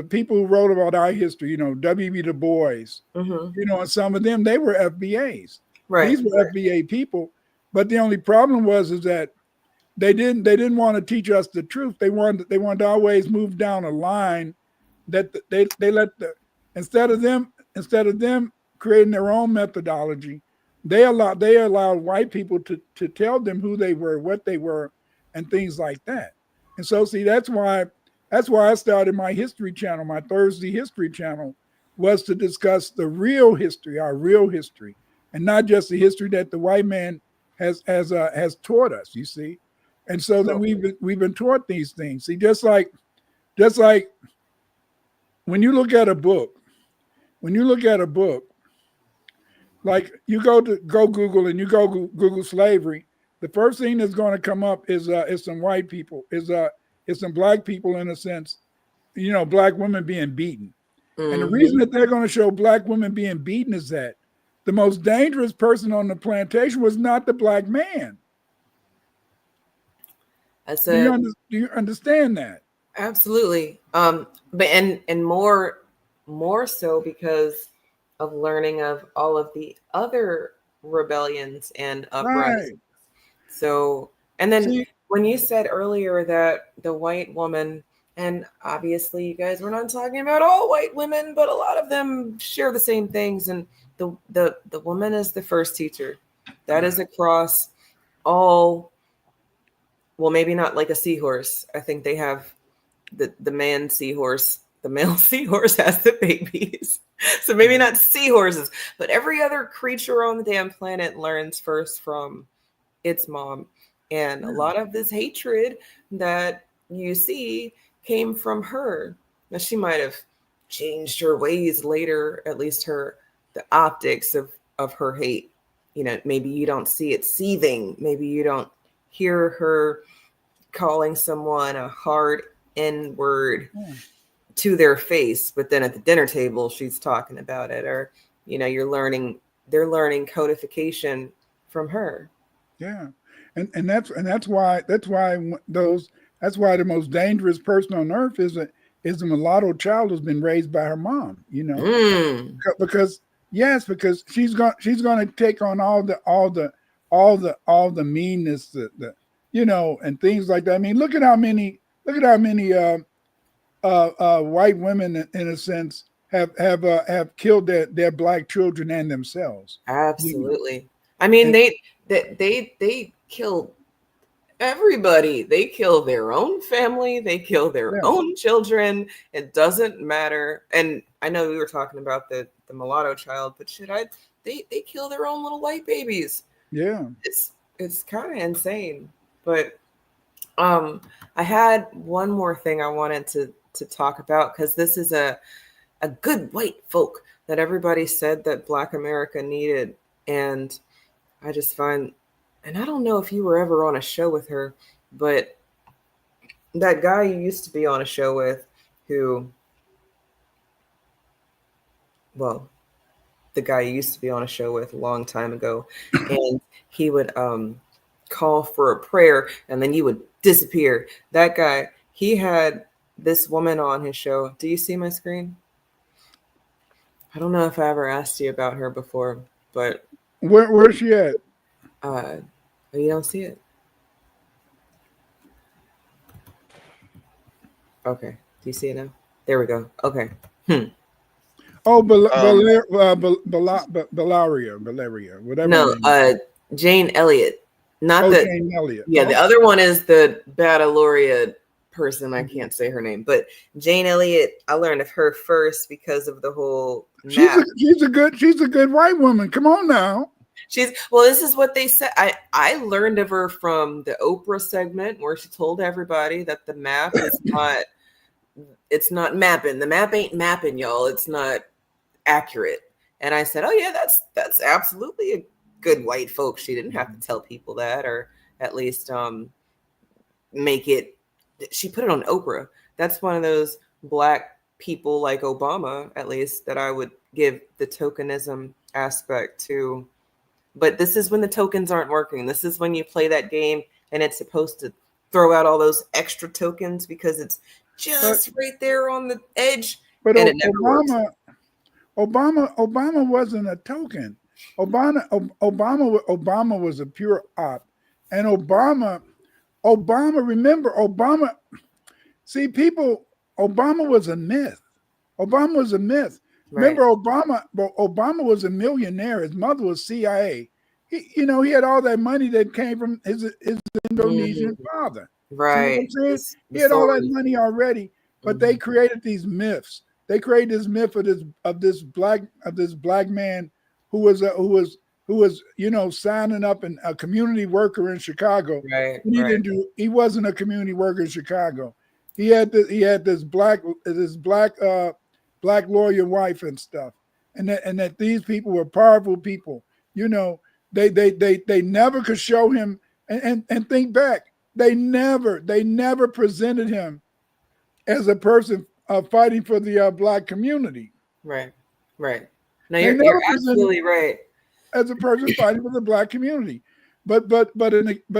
people who wrote about our history, W.B. Du Bois, and some of them, they were FBAs.
right.
These were FBA people, but the only problem is that they didn't want to teach us the truth. They wanted to always move down a line that they let instead of them creating their own methodology, they allowed white people to tell them who they were, what they were, and things like that. And so, see, that's why I started my history channel, my Thursday history channel, was to discuss the real history, our real history, and not just the history that the white man has taught us. You see, and so then we've been taught these things. See, just like when you look at a book, like you go Google and you Google slavery, the first thing that's going to come up is some white people, is some Black people, in a sense, Black women being beaten. Mm-hmm. And the reason that they're going to show Black women being beaten is that the most dangerous person on the plantation was not the Black man. Do you understand that?
Absolutely. But and more so because of learning of all of the other rebellions and uprisings. Right. So, and then when you said earlier that the white woman, and obviously you guys were not talking about all white women, but a lot of them share the same things. And the woman is the first teacher. That is across all. Well, maybe not like a seahorse. I think they have the man seahorse. The male seahorse has the babies. So maybe not seahorses, but every other creature on the damn planet learns first from its mom. And a lot of this hatred that you see came from her. Now, she might have changed her ways later, at least the optics of her hate. Maybe you don't see it seething. Maybe you don't hear her calling someone a hard N-word to their face, but then at the dinner table she's talking about it, or they're learning codification from her.
Yeah, that's why the most dangerous person on earth is is the mulatto child who's been raised by her mom. Because because she's going to take on all the meanness, the and things like that. I mean, look at how many white women, in a sense, have killed their black children and themselves.
Absolutely. I mean, they kill everybody. They kill their own family. They kill their own children. It doesn't matter. And I know we were talking about the mulatto child, but they kill their own little white babies.
Yeah.
It's kind of insane. But I had one more thing I wanted to talk about, because this is a good white folk that everybody said that Black America needed. And I just find, and I don't know if you were ever on a show with her, but that guy you used to be on a show with, the guy you used to be on a show with a long time ago, and he would call for a prayer and then you would disappear. That guy, he had this woman on his show. Do you see my screen? I don't know if I ever asked you about her before, but
where's she at?
You don't see it? Okay. Do you see it now? There we go. Okay.
Oh, Valeria, whatever.
No, Jane Elliott. Not
Jane Elliott.
Yeah, the other one is the Baccalaureate person. I can't say her name, but Jane Elliott. I learned of her first because of the whole.
She's a good white woman. Come on now.
This is what they said. I learned of her from the Oprah segment where she told everybody that the map is not. It's not mapping. The map ain't mapping, y'all. It's not accurate. And I said, oh yeah, that's absolutely a good white folk. She didn't have to tell people that, or at least make it. She put it on Oprah. That's one of those Black people like Obama, at least, that I would give the tokenism aspect to. But this is when the tokens aren't working. This is when you play that game and it's supposed to throw out all those extra tokens because it's just right there on the edge.
But
and it never works.
Obama wasn't a token. Obama was a pure op. And Obama, remember, see, Obama was a myth. Obama was a myth. Right. Remember, Obama was a millionaire. His mother was CIA. He had all that money that came from his Indonesian father.
Right.
See what I'm saying? He had all that money already, but they created these myths. They created this myth of this black man who was signing up and a community worker in Chicago.
Right.
He wasn't a community worker in Chicago. He had this black lawyer wife and stuff, and that these people were powerful people. They never could show him and think back. They never presented him as a person fighting for the Black community.
Right. No, you're absolutely right.
As a person fighting for the Black community, but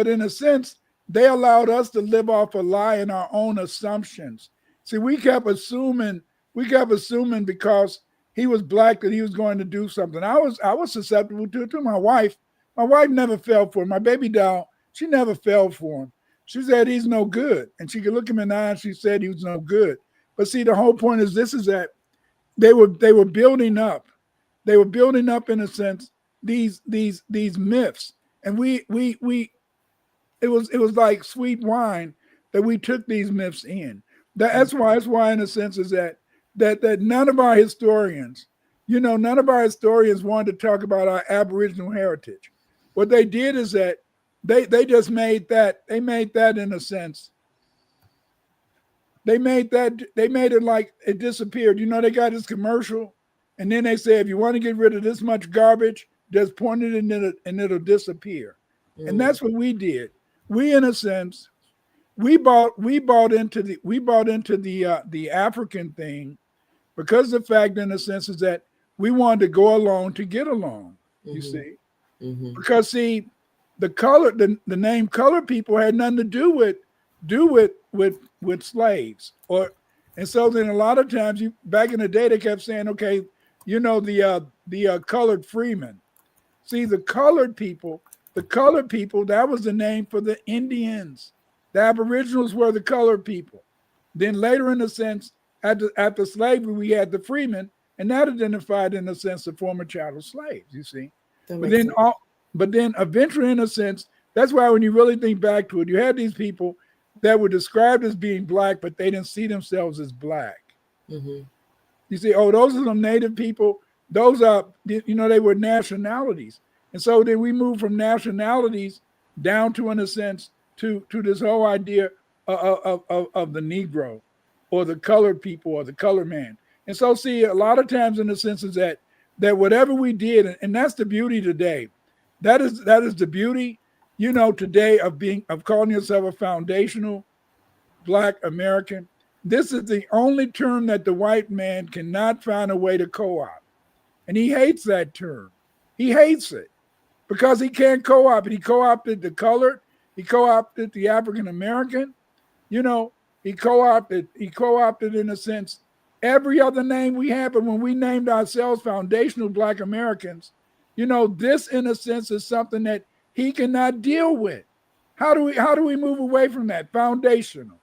in a sense, they allowed us to live off a lie and our own assumptions. See, we kept assuming because he was Black that he was going to do something. I was susceptible to it too. My wife never fell for him. My baby doll, she never fell for him. She said he's no good, and she could look him in the eye and she said he was no good. But see, the whole point is that they were building up. They were building up, in a sense, these myths, and it was like sweet wine that we took these myths in. That's why in a sense is that none of our historians, wanted to talk about our Aboriginal heritage. What they did is that they just made that in a sense. They made it like it disappeared. They got this commercial, and then they say, if you want to get rid of this much garbage, just point it and it'll disappear. And that's what we did. We, in a sense, we bought into the African thing, because the fact, in a sense, is that we wanted to go along to get along. You see, because see, the name colored people had nothing to do with slaves, or And so then a lot of times you back in the day they kept saying, okay, you know, the colored freemen. See, the colored people, that was the name for the Indians. The Aboriginals were the colored people. Then later, in a sense, after slavery, we had the freemen, and that identified, in a sense, the former chattel slaves. You see,
That
but
makes
then,
sense.
but then eventually, in a sense, that's why when you really think back to it, you had these people that were described as being black, but they didn't see themselves as black.
Mm-hmm.
You see, oh, those are some native people. Those are, you know, they were nationalities. And so then we move from nationalities down to, in a sense, to this whole idea of the Negro or the colored people or the colored man. And so, see, a lot of times, in the sense is that whatever we did, and that's the beauty today. That is the beauty, you know, today of calling yourself a foundational Black American. This is the only term that the white man cannot find a way to co-opt. And he hates that term. He hates it because he can't co-opt it. He co-opted the colored, he co-opted the African American, you know, he co-opted, in a sense, every other name we have. But when we named ourselves foundational Black Americans, you know, this in a sense is something that he cannot deal with. How do we move away from that? Foundational.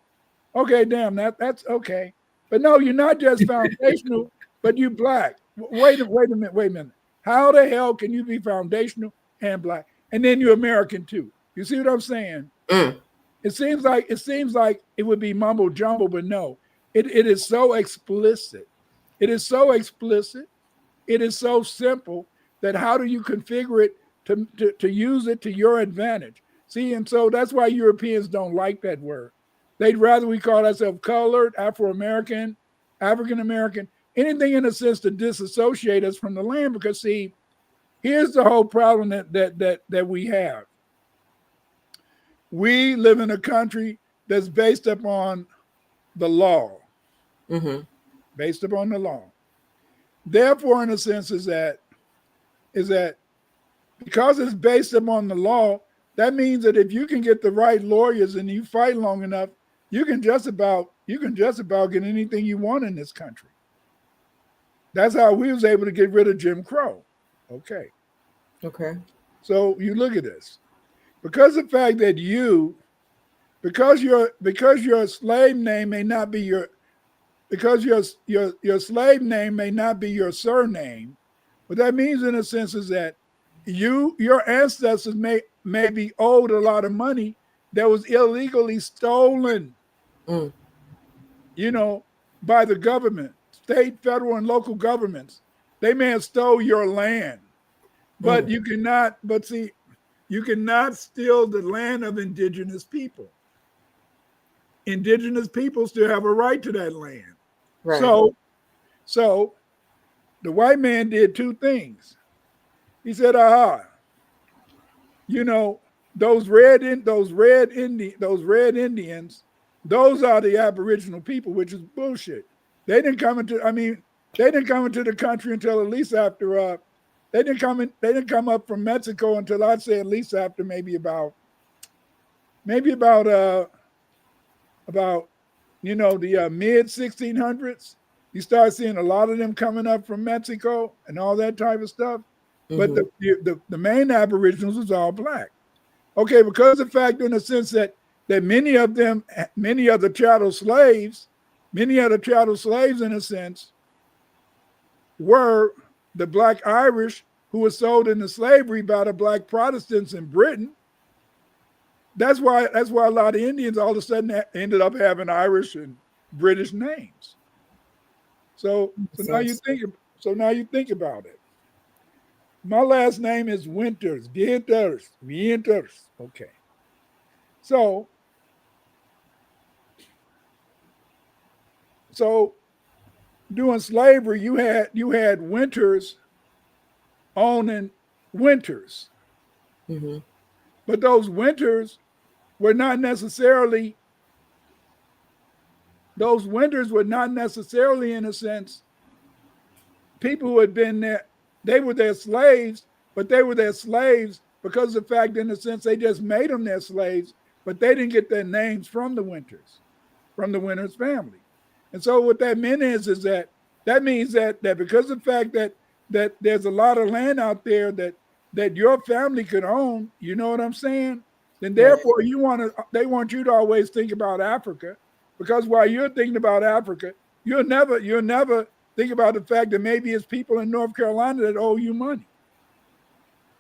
Okay, damn, that's okay. But no, you're not just foundational, but you Black. Wait a minute. How the hell can you be foundational and Black? And then you're American too. You see what I'm saying?
Mm.
It seems like it would be mumble jumble, but no, it is so explicit. It is so explicit. It is so simple that how do you configure it to use it to your advantage? See, and so that's why Europeans don't like that word. They'd rather we call ourselves colored, Afro-American, African-American, anything in a sense to disassociate us from the land. Because see, here's the whole problem that we have. We live in a country that's based upon the law.
Mm-hmm.
Based upon the law. Therefore, in a sense, is that because it's based upon the law, that means that if you can get the right lawyers and you fight long enough, you can just about get anything you want in this country. That's how we was able to get rid of Jim Crow. Okay.
Okay.
So you look at this. Because the fact that because your slave name may not be your slave name may not be your surname, what that means in a sense is that your ancestors may be owed a lot of money that was illegally stolen, you know, by the government, state, federal, and local governments. They may have stole your land, but you cannot steal the land of indigenous people. Indigenous people still have a right to that land.
Right.
So the white man did two things. He said, aha, you know, those red Indians, those are the Aboriginal people, which is bullshit. They didn't come into the country until at least after they didn't come up from Mexico until I'd say at least after maybe about you know, the mid 1600s. You start seeing a lot of them coming up from Mexico and all that type of stuff. But the main Aboriginals was all Black. Okay, because of the fact in the sense that many of the chattel slaves in a sense were the Black Irish who were sold into slavery by the Black Protestants in Britain. That's why a lot of Indians all of a sudden ended up having Irish and British names. So now you think about it. My last name is Winters. Okay. So during slavery, you had Winters owning Winters.
Mm-hmm.
But those Winters were not necessarily in a sense people who had been there. They were their slaves, but they were their slaves because of the fact, in a sense, they just made them their slaves, but they didn't get their names from the Winters family. And so what that meant is that means that because of the fact that there's a lot of land out there that your family could own, you know what I'm saying? Then therefore they want you to always think about Africa, because while you're thinking about Africa, you'll never think about the fact that maybe it's people in North Carolina that owe you money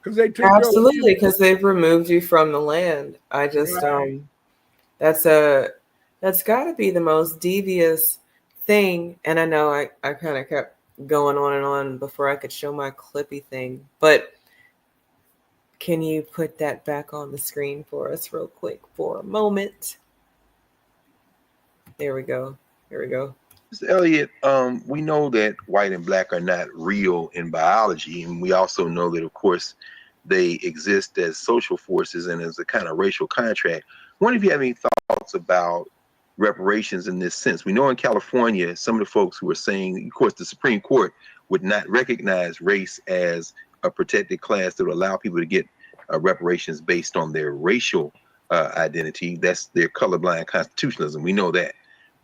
because they took
Absolutely, because they've removed you from the land. I just
Right.
that's got to be the most devious thing. And I know I kind of kept going on and on before I could show my Clippy thing, but can you put that back on the screen for us real quick for a moment? There we go. Here we go.
Mr. Elliott, we know that white and black are not real in biology, and we also know that, of course, they exist as social forces and as a kind of racial contract. I wonder if you have any thoughts about reparations in this sense. We know in California, some of the folks who are saying, of course, the Supreme Court would not recognize race as a protected class that would allow people to get reparations based on their racial identity. That's their colorblind constitutionalism. We know that.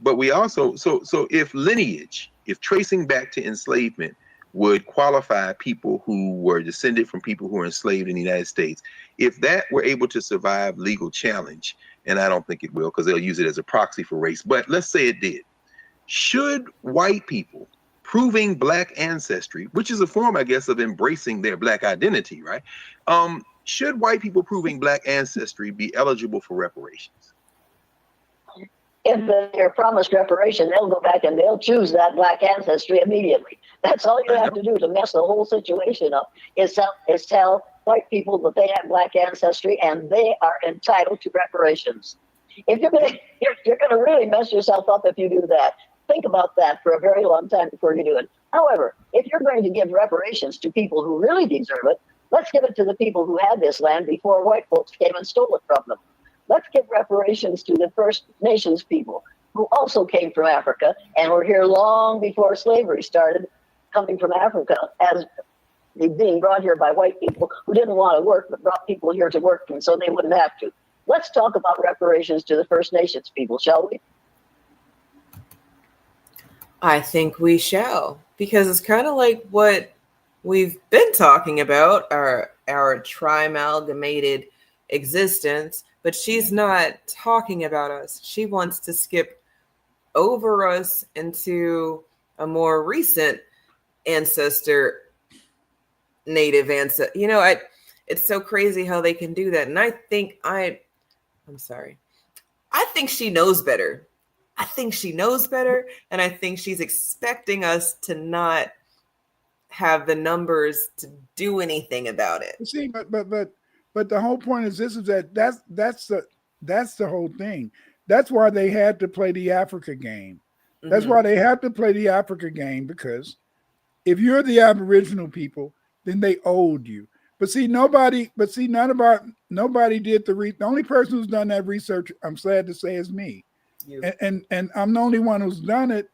But we also, so if lineage, if tracing back to enslavement would qualify people who were descended from people who were enslaved in the United States, if that were able to survive legal challenge, and I don't think it will because they'll use it as a proxy for race, but let's say it did, should white people proving black ancestry, which is a form, I guess, of embracing their black identity, right? Should white people proving black ancestry be eligible for reparations?
If they're promised reparation, they'll go back and they'll choose that black ancestry immediately. That's all you have to do to mess the whole situation up is tell white people that they have black ancestry and they are entitled to reparations. If you're gonna really mess yourself up if you do that. Think about that for a very long time before you do it. However, if you're going to give reparations to people who really deserve it, let's give it to the people who had this land before white folks came and stole it from them. Let's give reparations to the First Nations people who also came from Africa and were here long before slavery started, coming from Africa as being brought here by white people who didn't want to work but brought people here to work and so they wouldn't have to. Let's talk about reparations to the First Nations people, shall we?
I think we shall, because it's kind of like what we've been talking about, our triamalgamated existence, but she's not talking about us. She wants to skip over us into a more recent ancestor, native ancestor. You know, it's so crazy how they can do that. And I think I'm sorry. I think she knows better. And I think she's expecting us to not have the numbers to do anything about it.
See, but the whole point is this: is that's the whole thing. That's why they had to play the Africa game. That's why they have to play the Africa game, because if you're the Aboriginal people, then they owed you. But see, nobody did the only person who's done that research, I'm sad to say, is me. And I'm the only one who's done it.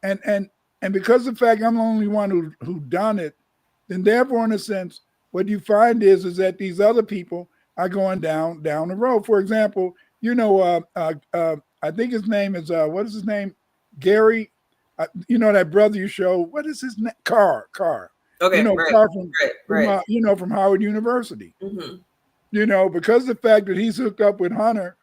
And because of the fact I'm the only one who done it, then therefore, in a sense, what you find is that these other people are going down the road. For example, you know, I think his name is what is his name? Gary. You know that brother you show. What is his name? Carr.
Okay,
you know,
right,
Carr
right.
you know, from Howard University. You know, because of the fact that he's hooked up with Hunter.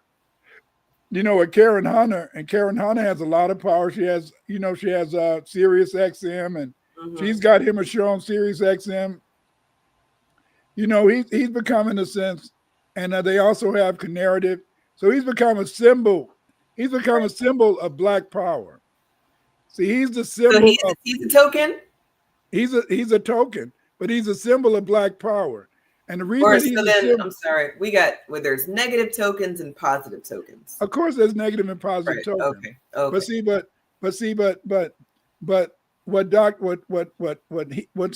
You know, with Karen Hunter, and Karen Hunter has a lot of power. She has Sirius XM, and she's got him a show on Sirius XM. You know, he's become, in a sense, and they also have narrative. So he's become a symbol. He's become a symbol of black power. See, he's the symbol.
So he's a token.
He's a token, but he's a symbol of black power. And the reason
I'm sorry, there's negative tokens and positive tokens.
Of course, there's negative and positive tokens.
Okay.
But what's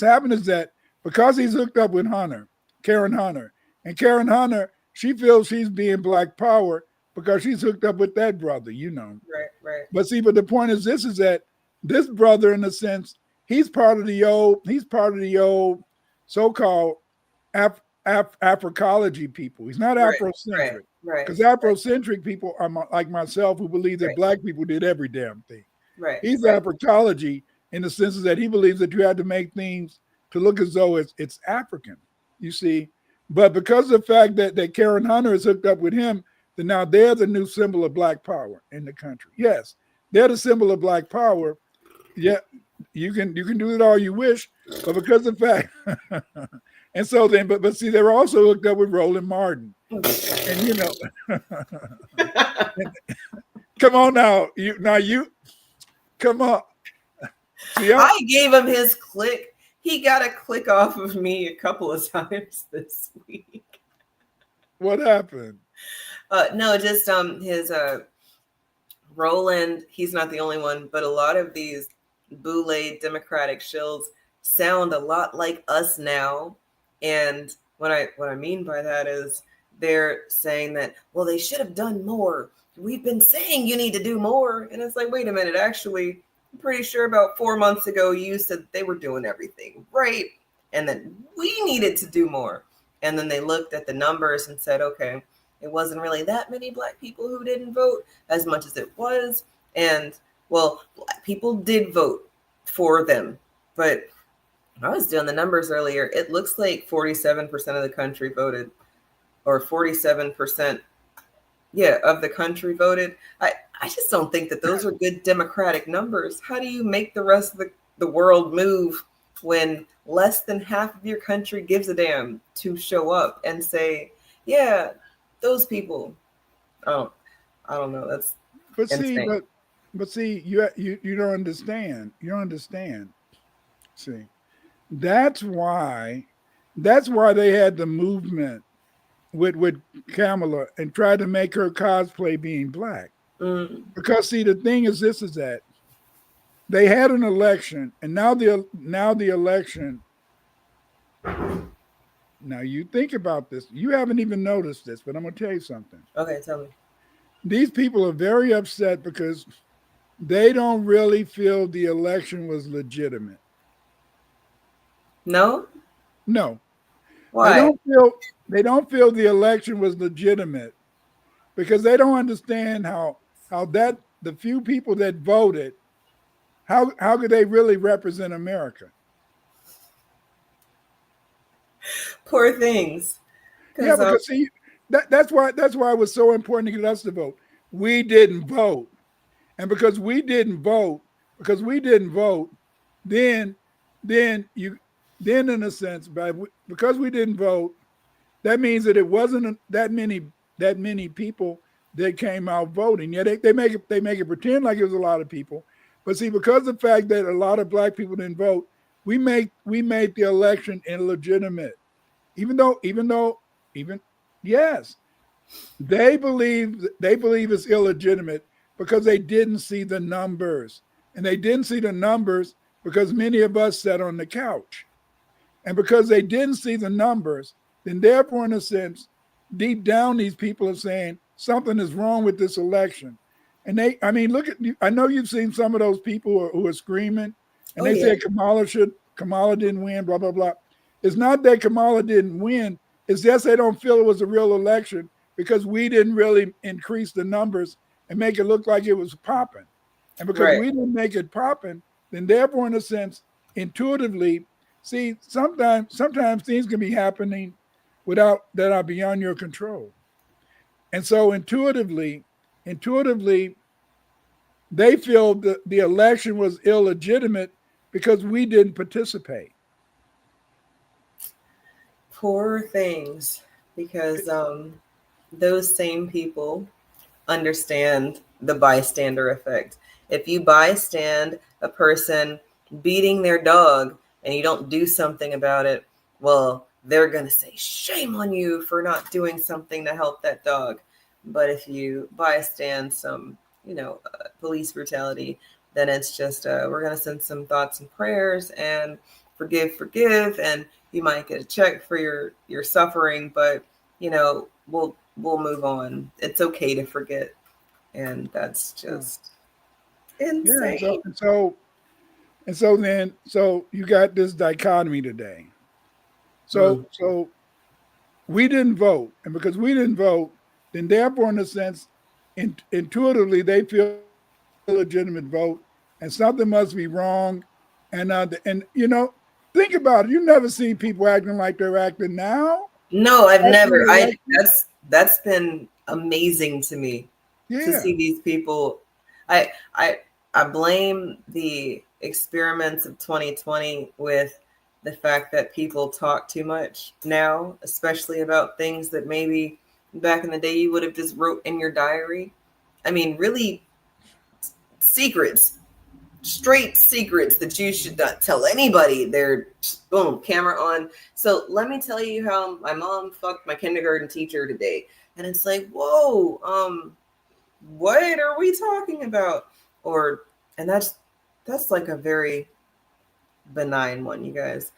happened is that because he's hooked up with Karen Hunter, and Karen Hunter, she feels she's being black power because she's hooked up with that brother, you know.
Right.
But the point is that this brother, in a sense, he's part of the old so-called Africology people. He's not Afrocentric.
Right.
Because Afrocentric people are like myself, who believe that black people did every damn thing.
Right.
He's
Right.
Africology in the sense that he believes that you have to make things to look as though it's African, you see. But because of the fact that Karen Hunter is hooked up with him, then now they're the new symbol of black power in the country. Yes, they're the symbol of black power. Yeah, you can do it all you wish, but because of the fact, and so then, but see, they're also hooked up with Roland Martin, and you know, come on now, you come on. See,
I gave him his click. He got a click off of me a couple of times this week.
what happened?
No, just his Roland. He's not the only one, but a lot of these boule Democratic shills sound a lot like us now. And what I mean by that is they're saying that, well, they should have done more. We've been saying you need to do more, and it's like, wait a minute, actually. I'm pretty sure about 4 months ago, you said they were doing everything right. And then we needed to do more. And then they looked at the numbers and said, okay, it wasn't really that many black people who didn't vote as much as it was. And well, black people did vote for them. But I was doing the numbers earlier. It looks like 47% of the country voted, or 47%, of the country voted. I just don't think that those are good democratic numbers. How do you make the rest of the world move when less than half of your country gives a damn to show up and say, yeah, those people? I don't know. That's insane.
But see, you don't understand. You don't understand. See, that's why they had the movement with Kamala and tried to make her cosplay being black. Because see, the thing is that they had an election, and now the election. Now you think about this. You haven't even noticed this, but I'm going to tell you something.
Okay, tell me.
These people are very upset because they don't really feel the election was legitimate.
No?
No.
Why?
They don't feel the election was legitimate because they don't understand how that the few people that voted, how could they really represent America?
Poor things.
Yeah, because see, that's why it was so important to get us to vote. We didn't vote, and because we didn't vote, then in a sense, because we didn't vote, that means that it wasn't that many people that came out voting. Yeah, they make it pretend like it was a lot of people, but see, because of the fact that a lot of black people didn't vote, we made the election illegitimate. Even though yes, they believe it's illegitimate because they didn't see the numbers, and they didn't see the numbers because many of us sat on the couch, and because they didn't see the numbers, then therefore, in a sense, deep down, these people are saying something is wrong with this election. And look at you. I know you've seen some of those people who are screaming, and they say Kamala didn't win, blah blah blah. It's not that Kamala didn't win. It's just they don't feel it was a real election because we didn't really increase the numbers and make it look like it was popping. And because we didn't make it popping, then therefore, in a sense, intuitively, see, sometimes things can be happening that are beyond your control. And so intuitively, they feel that the election was illegitimate because we didn't participate.
Poor things, because those same people understand the bystander effect. If you bystand a person beating their dog and you don't do something about it, well, they're going to say, shame on you for not doing something to help that dog. But if you bystand some, police brutality, then it's just, we're going to send some thoughts and prayers and forgive, and you might get a check for your suffering, but we'll move on. It's okay to forget, and that's just insane.
Yeah, so you got this dichotomy today. So we didn't vote, and because we didn't vote, then therefore, in a sense, intuitively they feel a legitimate vote and something must be wrong. And you know, think about it. You never see people acting like they're acting now.
No, I've
That's
never.
the election.
That's been amazing to me to
Yeah.
see these people. I blame the experiments of 2020 with the fact that people talk too much now, especially about things that maybe back in the day you would have just wrote in your diary. I mean, really secrets, straight secrets that you should not tell anybody. They're boom, camera on. So let me tell you how my mom fucked my kindergarten teacher today. And it's like, whoa, what are we talking about? And that's like a very benign one, you guys.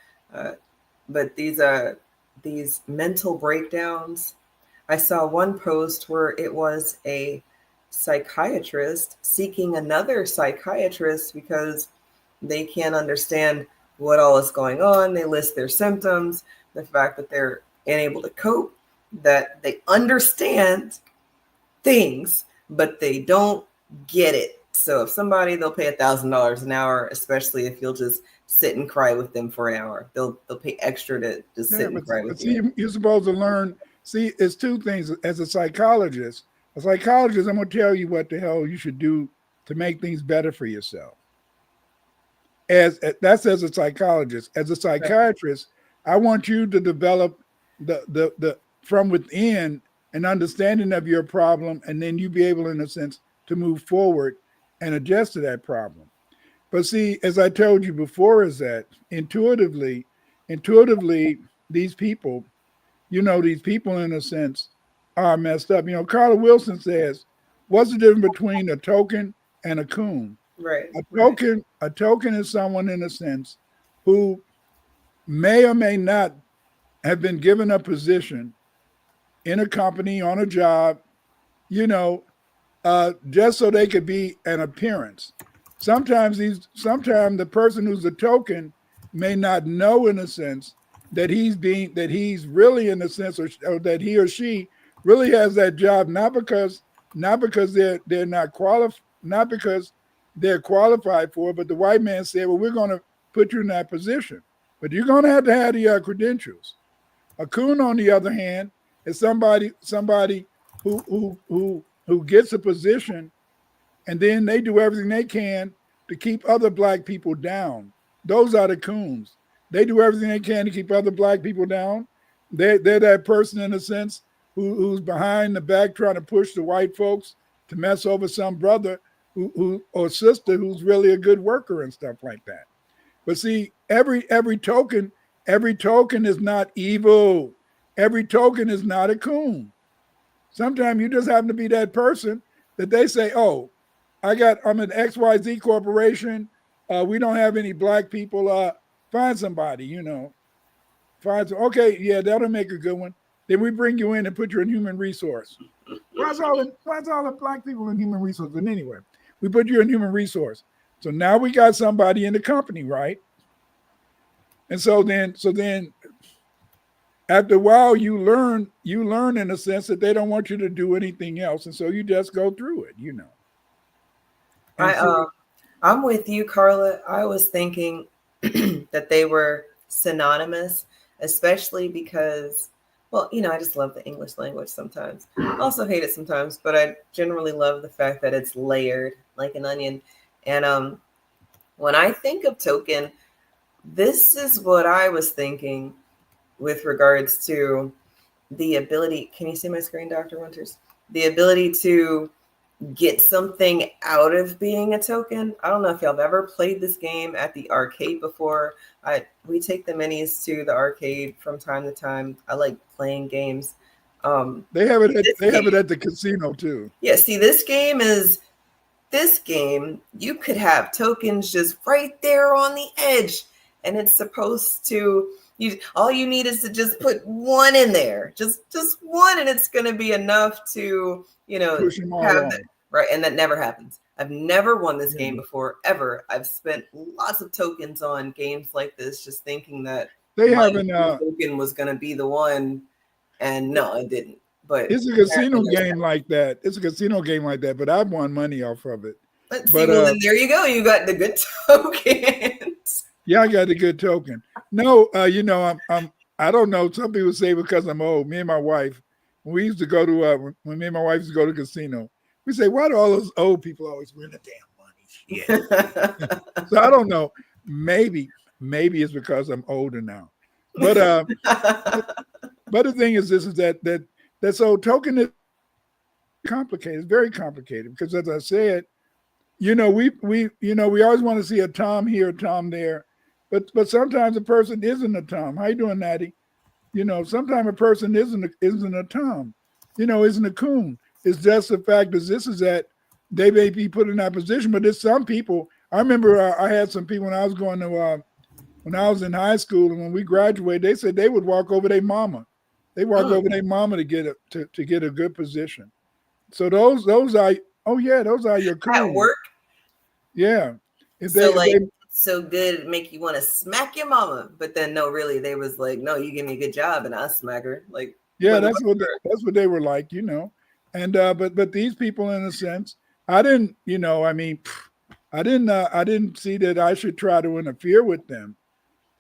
But these mental breakdowns. I saw one post where it was a psychiatrist seeking another psychiatrist because they can't understand what all is going on. They list their symptoms, the fact that they're unable to cope, that they understand things, but they don't get it. So if somebody, they'll pay $1,000 an hour, especially if you'll just sit and cry with them for an hour. They'll pay extra to just sit and cry with you.
You're supposed to learn. See, it's two things. As a psychologist, I'm going to tell you what the hell you should do to make things better for yourself. That's as a psychologist. As a psychiatrist, I want you to develop the from within an understanding of your problem, and then you be able, in a sense, to move forward and adjust to that problem. But see, as I told you before, is that intuitively, these people, in a sense, are messed up. Carla Wilson says, what's the difference between a token and a coon?
Right.
A token is someone, in a sense, who may or may not have been given a position in a company, on a job, just so they could be an appearance. Sometimes the person who's a token may not know, in a sense, that he's really, in a sense, or that he or she really has that job, not because they're not qualified, not because they're qualified for it, but the white man said, well, we're going to put you in that position, but you're going to have the credentials. A coon, on the other hand, is somebody who gets a position, and then they do everything they can to keep other black people down. Those are the coons. They do everything they can to keep other black people down. They're that person, in a sense, who's behind the back trying to push the white folks to mess over some brother who or sister who's really a good worker and stuff like that. But see, every token is not evil. Every token is not a coon. Sometimes you just happen to be that person that they say, oh, I'm an XYZ corporation. We don't have any black people. Find somebody, Okay, yeah, that'll make a good one. Then we bring you in and put you in human resource. Why's all the black people in human resource? But anyway, we put you in human resource. So now we got somebody in the company, right? And so then after a while, you learn in a sense that they don't want you to do anything else. And so you just go through it,
I'm with you, Carla. I was thinking that they were synonymous, especially because, well, I just love the English language sometimes. I also hate it sometimes, but I generally love the fact that it's layered like an onion. And when I think of token, this is what I was thinking with regards to the ability. Can you see my screen, Dr. Winters? The ability to get something out of being a token. I don't know if y'all have ever played this game at the arcade before. We take the minis to the arcade from time to time. I like playing games.
They have it at the casino too.
Yeah, see, this game, you could have tokens just right there on the edge, and it's supposed to, all you need is to just put one in there, just one, and it's going to be enough to,
push them all
have
on.
that, right? And that never happens. I've never won this game before, ever. I've spent lots of tokens on games like this, just thinking that token was going to be the one, and no, it didn't. But
it's a casino game like that. But I've won money off of it.
Let's see. Well, then there you go. You got the good tokens.
Yeah, I got a good token. No, I don't know. Some people say because I'm old. Me and my wife, when we used to go to when me and my wife used to go to casino, we say, why do all those old people always win the damn money? Yeah. So I don't know. Maybe it's because I'm older now. But but the thing is, this is that so token is complicated. It's very complicated because, as I said, we always want to see a Tom here, a Tom there, but sometimes a person isn't a Tom. How you doing, Natty? Sometimes a person isn't a Tom. Isn't a coon. It's just the fact that this is that they may be put in that position, but there's some people. I remember I had some people when I was going to when I was in high school, and when we graduated, they said they would walk over their mama. They walk over their mama to get to get a good position. So those are those are your coons.
At work.
Yeah.
So good it make you want to smack your mama, but then no, really, they was like, no, you give me a good job and I'll smack her. Like,
yeah, that's what they were like, And but these people, in a sense, I didn't, I didn't see that I should try to interfere with them.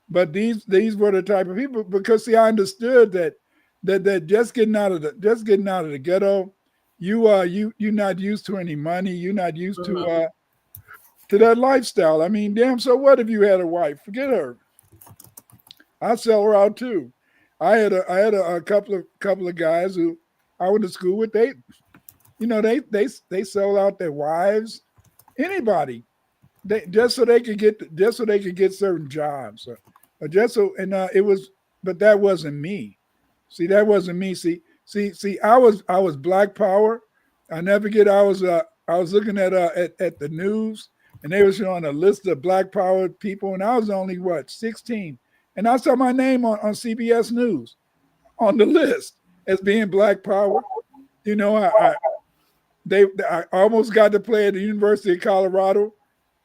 But these were the type of people, because see, I understood that just getting out of the ghetto, you're not used to any money, you're not used to that lifestyle. I mean, damn, so what if you had a wife? Forget her. I'd sell her out too. I had a couple of guys who I went to school with. They sold out their wives, anybody, just so they could get certain jobs, or just so. And but that wasn't me. See, that wasn't me. See, I was Black Power. I never forget. I was looking at the news, and they were showing a list of Black Power people, and I was only 16, and I saw my name on CBS News on the list as being Black Power. I almost got to play at the University of Colorado,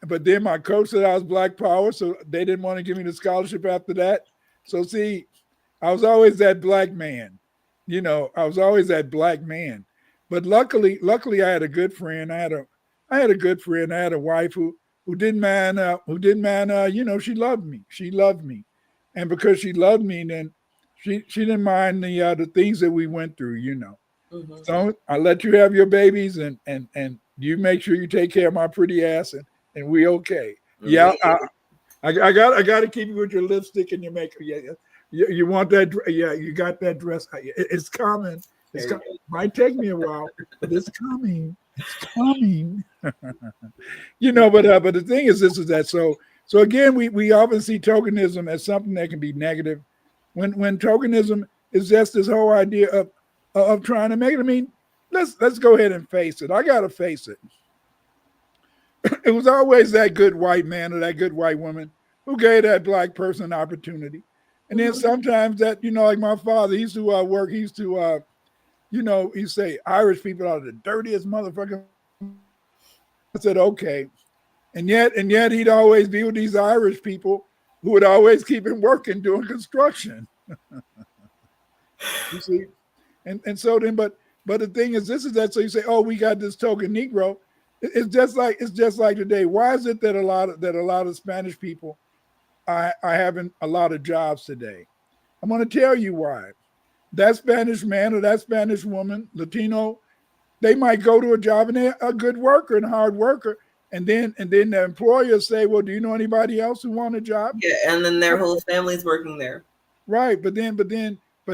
but then my coach said I was Black Power, so they didn't want to give me the scholarship after that. So see, I was always that black man. I was always that black man. But luckily, I had a good friend. I had a good friend. I had a wife who didn't mind. She loved me. She loved me, and because she loved me, then she didn't mind the things that we went through.
Mm-hmm.
So I let you have your babies, and you make sure you take care of my pretty ass, and we okay. Mm-hmm. Yeah, I got to keep you with your lipstick and your makeup. Yeah. You want that? Yeah, you got that dress. It's coming. Might take me a while, but it's coming. It's coming. But the thing is, this is that. So again, we often see tokenism as something that can be negative, when tokenism is just this whole idea of trying to make it. I mean, let's go ahead and face it. I gotta face it. It was always that good white man or that good white woman who gave that black person an opportunity. And then sometimes that, like my father, he used to work, he used to, he say Irish people are the dirtiest motherfucker. I said, okay. And yet he'd always be with these Irish people who would always keep him working doing construction. You see? And so then, but the thing is, this is that. So you say, oh, we got this token Negro. It's just like today. Why is it that a lot of Spanish people are having a lot of jobs today? I'm going to tell you why. That Spanish man or that Spanish woman, Latino, they might go to a job and they're a good worker and hard worker, and then the employer say, well, do you know anybody else who want a job?
Yeah, and then their whole family's working there.
Right, but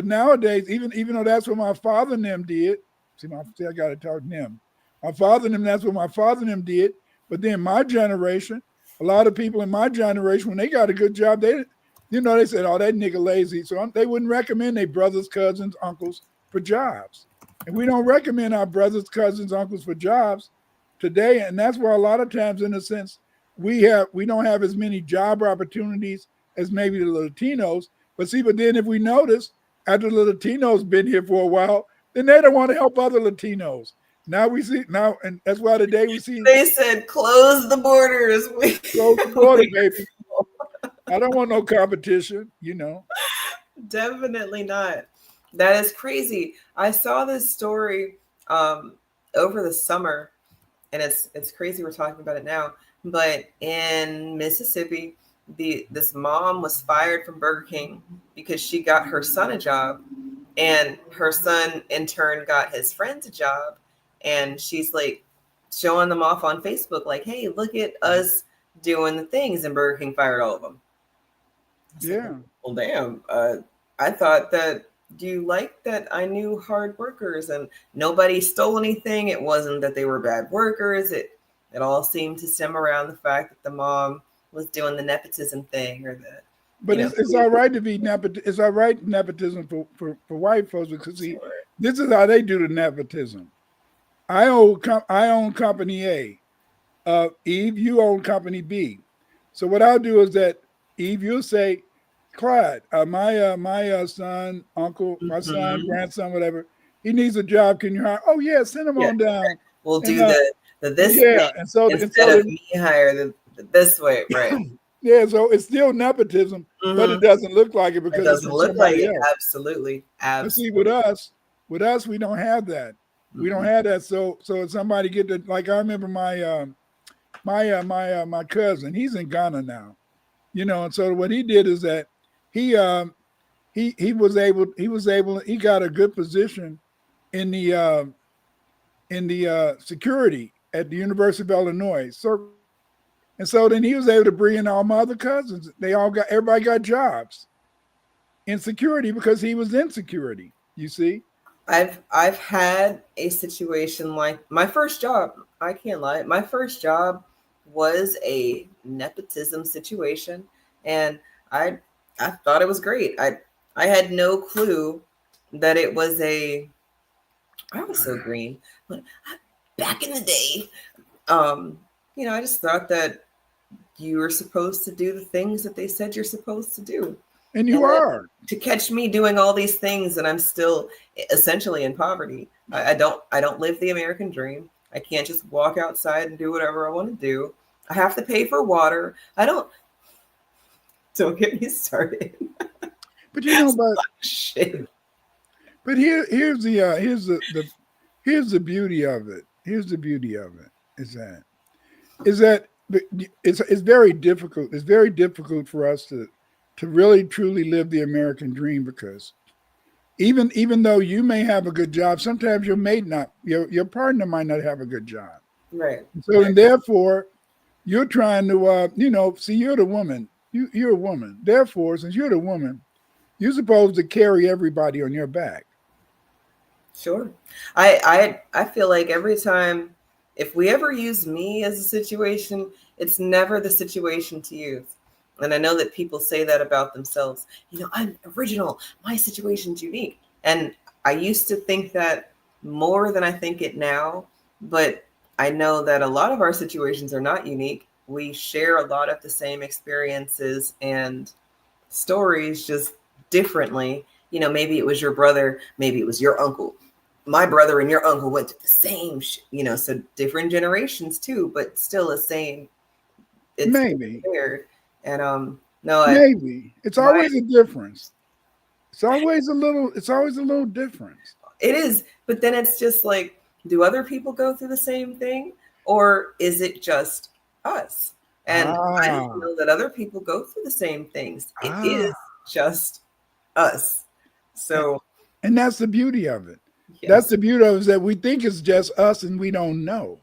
nowadays, even though that's what my father and them did. See, I got to talk to them. My father and them, that's what my father and them did. But then my generation, a lot of people in my generation, when they got a good job, they said, oh, that nigga lazy. So they wouldn't recommend their brothers, cousins, uncles for jobs. And we don't recommend our brothers, cousins, uncles for jobs today. And that's why a lot of times, in a sense, we don't have as many job opportunities as maybe the Latinos. But then if we notice, after the Latinos been here for a while, then they don't want to help other Latinos. Now we see, and that's why today we see.
They said, close the borders.
Close the border, baby. I don't want no competition,
Definitely not. That is crazy. I saw this story over the summer, and it's crazy we're talking about it now, but in Mississippi, this mom was fired from Burger King because she got her son a job, and her son in turn got his friends a job, and she's like showing them off on Facebook, like, "Hey, look at us doing the things," and Burger King fired all of them.
Yeah.
Like, well, damn. I thought that you liked that I knew hard workers and nobody stole anything. It wasn't that they were bad workers. It all seemed to stem around the fact that the mom was doing the nepotism thing, or the.
But it's all right to be it's all right nepotism for white folks, because see, this is how they do the nepotism. I own company A. Eve, you own company B. So what I'll do is that, Eve, you'll say, Clyde, my son, uncle, my son, grandson, whatever, he needs a job. Can you hire? Oh yeah, send him on down.
We'll do the this
yeah,
way instead of me hire the this way, right?
Yeah, so it's still nepotism, but it doesn't look like it because
it doesn't look like it.
Else.
Absolutely.
But see, with us, we don't have that. We don't have that. So if somebody get the, like, I remember my cousin, he's in Ghana now, and so what he did is that he got a good position in the security at the University of Illinois. And so then he was able to bring in all my other cousins. Everybody got jobs in security because he was in security, you see.
I've had a situation like my first job. I can't lie. My first job was a nepotism situation, and I thought it was great. I had no clue that it was I was so green. But back in the day, I just thought that you were supposed to do the things that they said you're supposed to do.
And you are.
To catch me doing all these things, and I'm still essentially in poverty. I don't live the American dream. I can't just walk outside and do whatever I want to do. I have to pay for water. Don't get me started.
But shit. But here's the beauty of it. Here's the beauty of it is that it's very difficult. It's very difficult for us to really truly live the American dream, because even though you may have a good job, sometimes your partner might not have a good job.
Right.
So and therefore you're trying to see, you're the woman. You're a woman. Therefore, since you're the woman, you're supposed to carry everybody on your back.
Sure. I feel like every time, if we ever use me as a situation, it's never the situation to use. And I know that people say that about themselves. I'm original. My situation's unique. And I used to think that more than I think it now. But I know that a lot of our situations are not unique. We share a lot of the same experiences and stories, just differently. Maybe it was your brother. Maybe it was your uncle. My brother and your uncle went to the same, so different generations too, but still the same. It's
maybe.
Weird. And
maybe it's always a difference. It's always a little difference.
It is, but then it's just like, do other people go through the same thing, or is it just us? And I don't know that other people go through the same things. It is just us. So,
and that's the beauty of it. Yes. That's the beauty of it, is that we think it's just us and we don't know.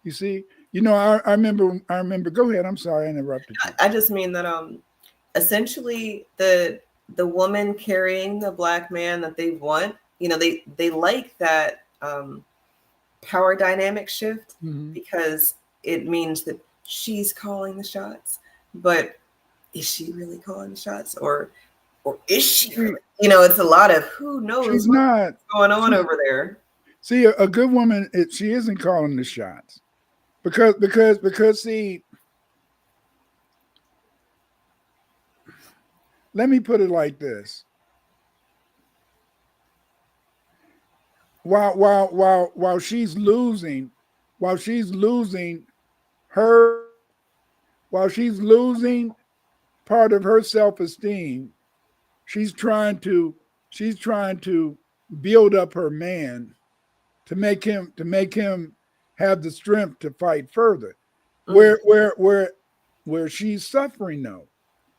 You see, I remember. Go ahead. I'm sorry, I interrupted you.
I just mean that essentially the woman carrying the black man that they want, they like that power dynamic shift, because it means that she's calling the shots. But is she really calling the shots, or is she? It's a lot of who knows what's going on over there.
See, a good woman, she isn't calling the shots. Because see, let me put it like this. While she's losing part of her self-esteem, she's trying to build up her man to make him have the strength to fight further.
Mm.
Where she's suffering though.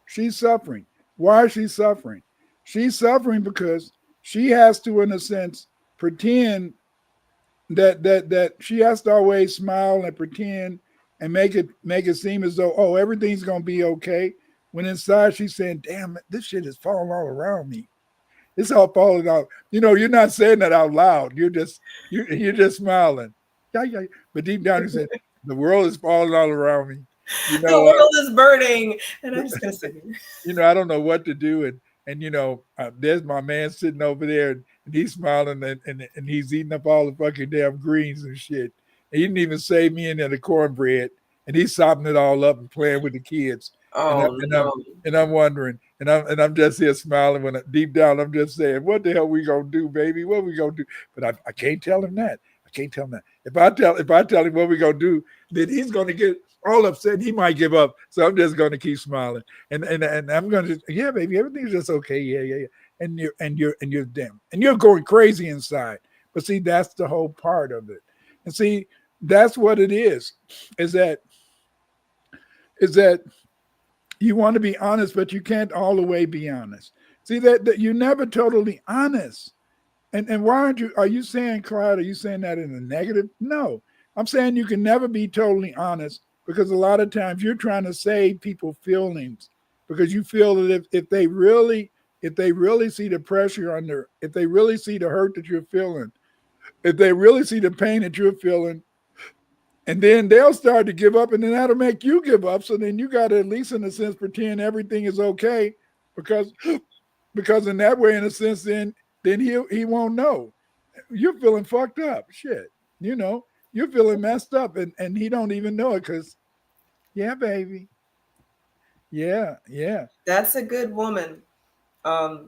She's suffering. Why is she suffering? She's suffering because she has to, in a sense, pretend that she has to always smile and pretend and make it seem as though, oh, everything's gonna be okay. When inside she's saying, damn, this shit is falling all around me. It's all falling out. You're not saying that out loud. You're just smiling. Yeah, yeah. But deep down you said, the world is falling all around me.
The world is burning, and I'm just gonna sit here.
I don't know what to do. And there's my man sitting over there, and he's smiling, and he's eating up all the fucking damn greens and shit. And he didn't even save me any of the cornbread, and he's sopping it all up and playing with the kids.
Oh no!
I'm wondering, and I'm just here smiling when deep down I'm just saying, what the hell we gonna do, baby? What we gonna do? But I can't tell him that. I can't tell him that. If I tell him what we gonna do, then he's gonna get all upset. He might give up. So I'm just gonna keep smiling, and I'm gonna just, yeah, baby, everything's just okay. Yeah. And you're damn, and you're going crazy inside. But see, that's the whole part of it. And see, that's what it is that you want to be honest, but you can't all the way be honest. See that you're never totally honest. And why are you saying, Clyde, are you saying that in a negative? No, I'm saying you can never be totally honest, because a lot of times you're trying to save people's feelings, because you feel that if they really see the pressure under, if they really see the hurt that you're feeling, if they really see the pain that you're feeling, and then they'll start to give up, and then that'll make you give up. So then you got to, at least in a sense, pretend everything is okay, because in that way, in a sense, then he won't know. You're feeling fucked up. Shit. You're feeling messed up, and he don't even know it, because, yeah, baby. Yeah.
That's a good woman. I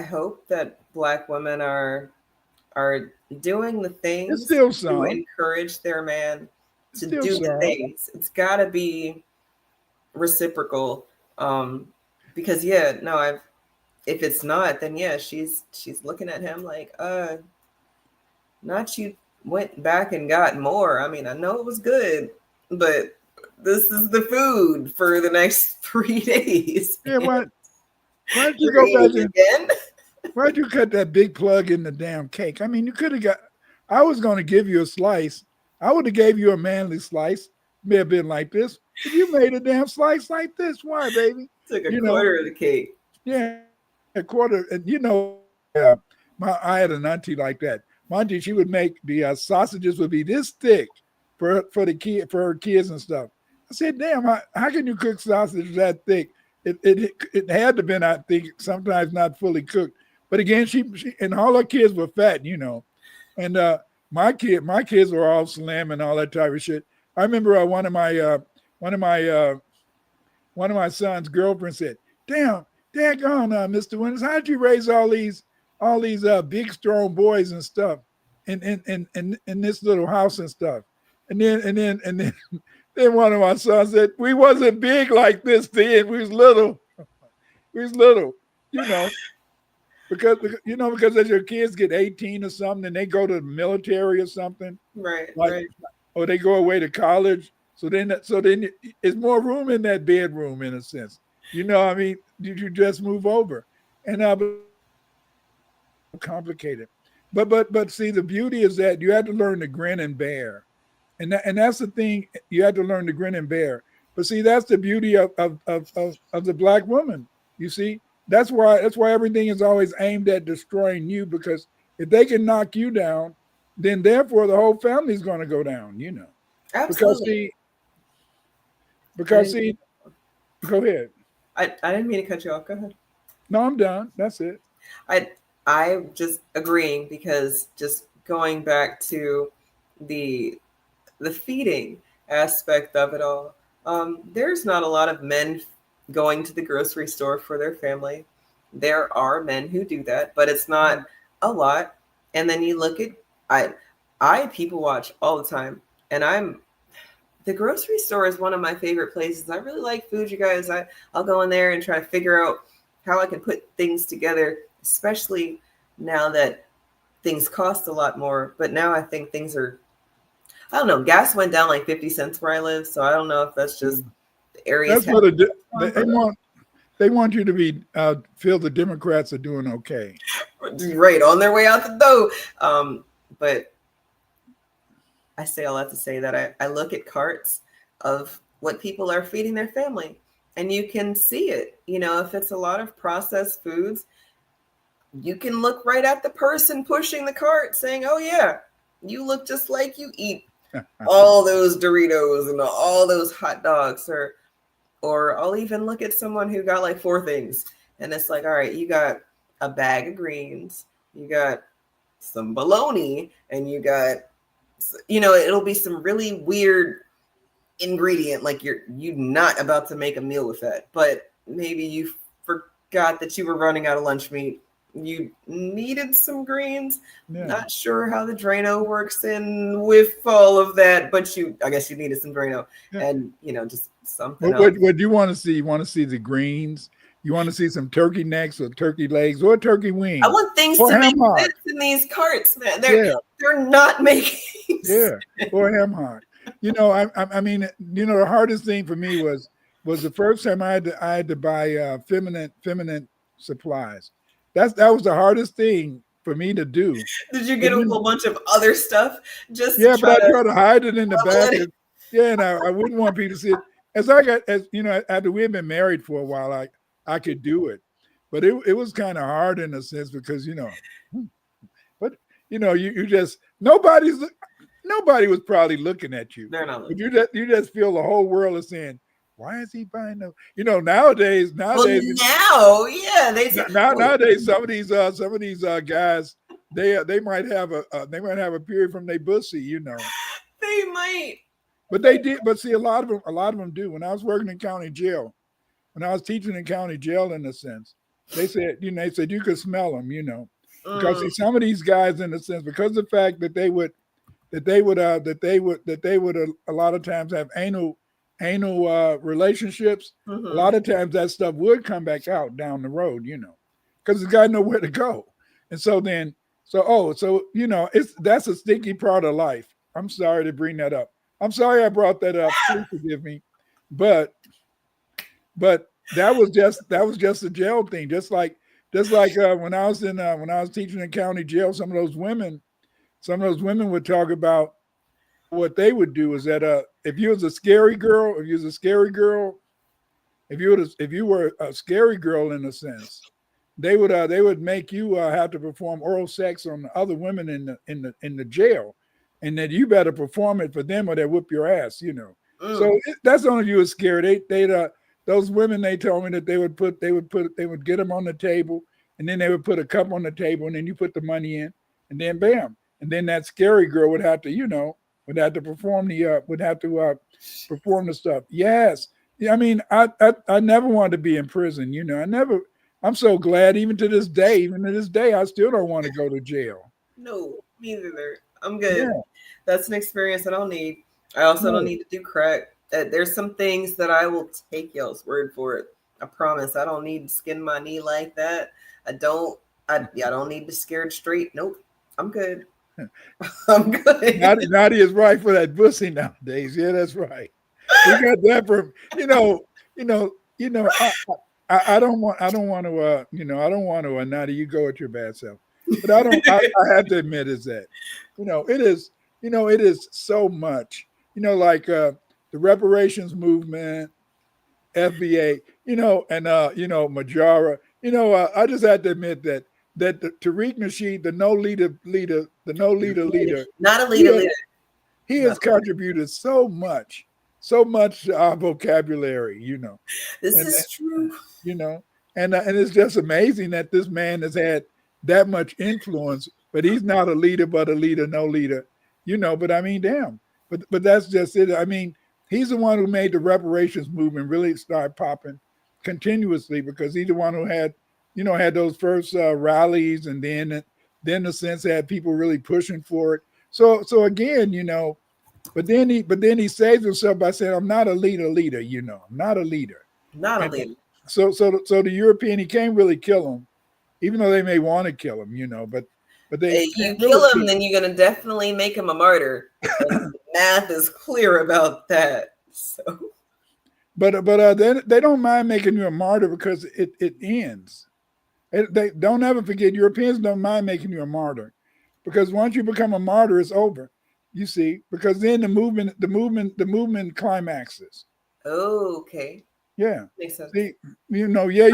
hope that Black women are doing the things to encourage their man to do the things. It's got to be reciprocal. Because if it's not, then she's looking at him like, not you went back and got more. I mean, I know it was good, but this is the food for the next 3 days.
Yeah, why'd you go back again? Why'd you cut that big plug in the damn cake? I mean, you could have I was going to give you a slice. I would have gave you a manly slice. May have been like this. If you made a damn slice like this, why, baby?
Took a quarter of the cake.
Yeah, a quarter. And I had an auntie like that. My auntie, she would make the sausages would be this thick for her kids and stuff. I said, damn, how can you cook sausage that thick? It had to have been, I think, sometimes not fully cooked. But again, she and all her kids were fat, and my kids were all slim and all that type of shit. I remember one of my son's girlfriends said, "Damn, daggone, Mr. Winters, how'd you raise all these big strong boys and stuff in this little house and stuff?" And then one of my sons said, "We wasn't big like this then. We was little. Because as your kids get 18 or something, and they go to the military or something,
right,
or they go away to college. So then it's more room in that bedroom, in a sense. I mean, you just move over, and complicated. But see, the beauty is that you have to learn to grin and bear, and that's the thing. You have to learn to grin and bear. But see, that's the beauty of the Black woman. You see. That's why everything is always aimed at destroying you, because if they can knock you down, then therefore the whole family is going to go down,
Absolutely.
Because go ahead.
I didn't mean to cut you off. Go ahead.
No, I'm done. That's it.
I'm just agreeing, because just going back to the feeding aspect of it all, there's not a lot of men going to the grocery store for their family. There are men who do that, but it's not a lot. And then you look at, I people watch all the time, and the grocery store is one of my favorite places. I really like food, you guys. I'll go in there and try to figure out how I can put things together, especially now that things cost a lot more. But now I think things are I don't know. Gas went down like 50 cents where I live, so I don't know if that's just the areas.
That's what they want you to be feel the Democrats are doing okay.
Right, on their way out the door. But I say all that to say that I look at carts of what people are feeding their family, and you can see it. You know, if it's a lot of processed foods, you can look right at the person pushing the cart saying, oh yeah, you look just like you eat all those Doritos and all those hot dogs. Or I'll even look at someone who got like 4 things, and it's like, all right, you got a bag of greens, you got some bologna, and you got, you know, it'll be some really weird ingredient, like you're not about to make a meal with that, but maybe you forgot that you were running out of lunch meat. You needed some greens.
Yeah.
Not sure how the Drano works in with all of that, but I guess you needed some Drano. Yeah. And, you know, just something else.
What do you want to see? You want to see the greens? You want to see some turkey necks or turkey legs or turkey wings?
I want things to make sense in these carts, man. They're not making sense.
Or ham hock. You know, I mean, you know, the hardest thing for me was the first time I had to buy feminine supplies. That was the hardest thing for me to do.
Did you get a whole bunch of other stuff? Just
but I try to hide it in the back. And I wouldn't want people to see it. As you know, after we had been married for a while, I could do it, but it was kind of hard in a sense because, you know, but you know, you just nobody was probably looking at you.
They're not looking.
But you just feel the whole world is saying, why is he buying those? You know, nowadays,
nowadays,
some of these guys, they might have a period from their bussy, you know.
They might.
But they did. But see, a lot of them do. When I was working in county jail, when I was teaching in county jail, in a sense, they said you could smell them, you know, because see, some of these guys, in a sense, because of the fact that they would a lot of times have anal relationships. A lot of times that stuff would come back out down the road, you know, because the guy know where to go. And so you know, that's a sticky part of life. I'm sorry to bring that up. I'm sorry I brought that up. Please forgive me, but that was just a jail thing. Just like when I was teaching in county jail, some of those women would talk about what they would do is that if you were a scary girl in a sense, they would make you have to perform oral sex on other women in the jail, and that you better perform it for them or they whip your ass, you know. So that's only if you were scared. Those women, they told me that they would get them on the table, and then they would put a cup on the table, and then you put the money in, and then bam, and then that scary girl would have to perform the stuff. Yes. I mean, I never wanted to be in prison, you know. I'm so glad even to this day, I still don't want to go to jail.
No, me neither. I'm good. Yeah. That's an experience I don't need. I also don't need to do crack. There's some things that I will take y'all's word for it. I promise. I don't need to skin my knee like that. I don't need to scared straight. Nope. I'm good. I'm good.
Nadia is right for that pussy nowadays. Yeah, that's right. We got that from I don't want to Nadia, you go with your bad self. But I have to admit is that, it is so much, like the reparations movement, FBA, and Majara, I just had to admit that the Tariq Nasheed, the no leader,
not a leader.
He has contributed so much to our vocabulary,
This is true.
And it's just amazing that this man has had that much influence, but he's not a leader, but a leader, no leader, but I mean, damn, but that's just it. I mean, he's the one who made the reparations movement really start popping continuously, because he's the one who had those first rallies, and then the sense had people really pushing for it. So again, but then he saves himself by saying, I'm not a leader, I'm not a leader.
Not a leader.
So the European, he can't really kill him, even though they may want to kill him, but they
you kill him, then you're gonna definitely make him a martyr. math is clear about that. So,
but they don't mind making you a martyr because it ends. They don't ever forget. Europeans don't mind making you a martyr, because once you become a martyr, it's over. You see, because then the movement climaxes.
okay,
Yeah.
makes sense.
See, yeah,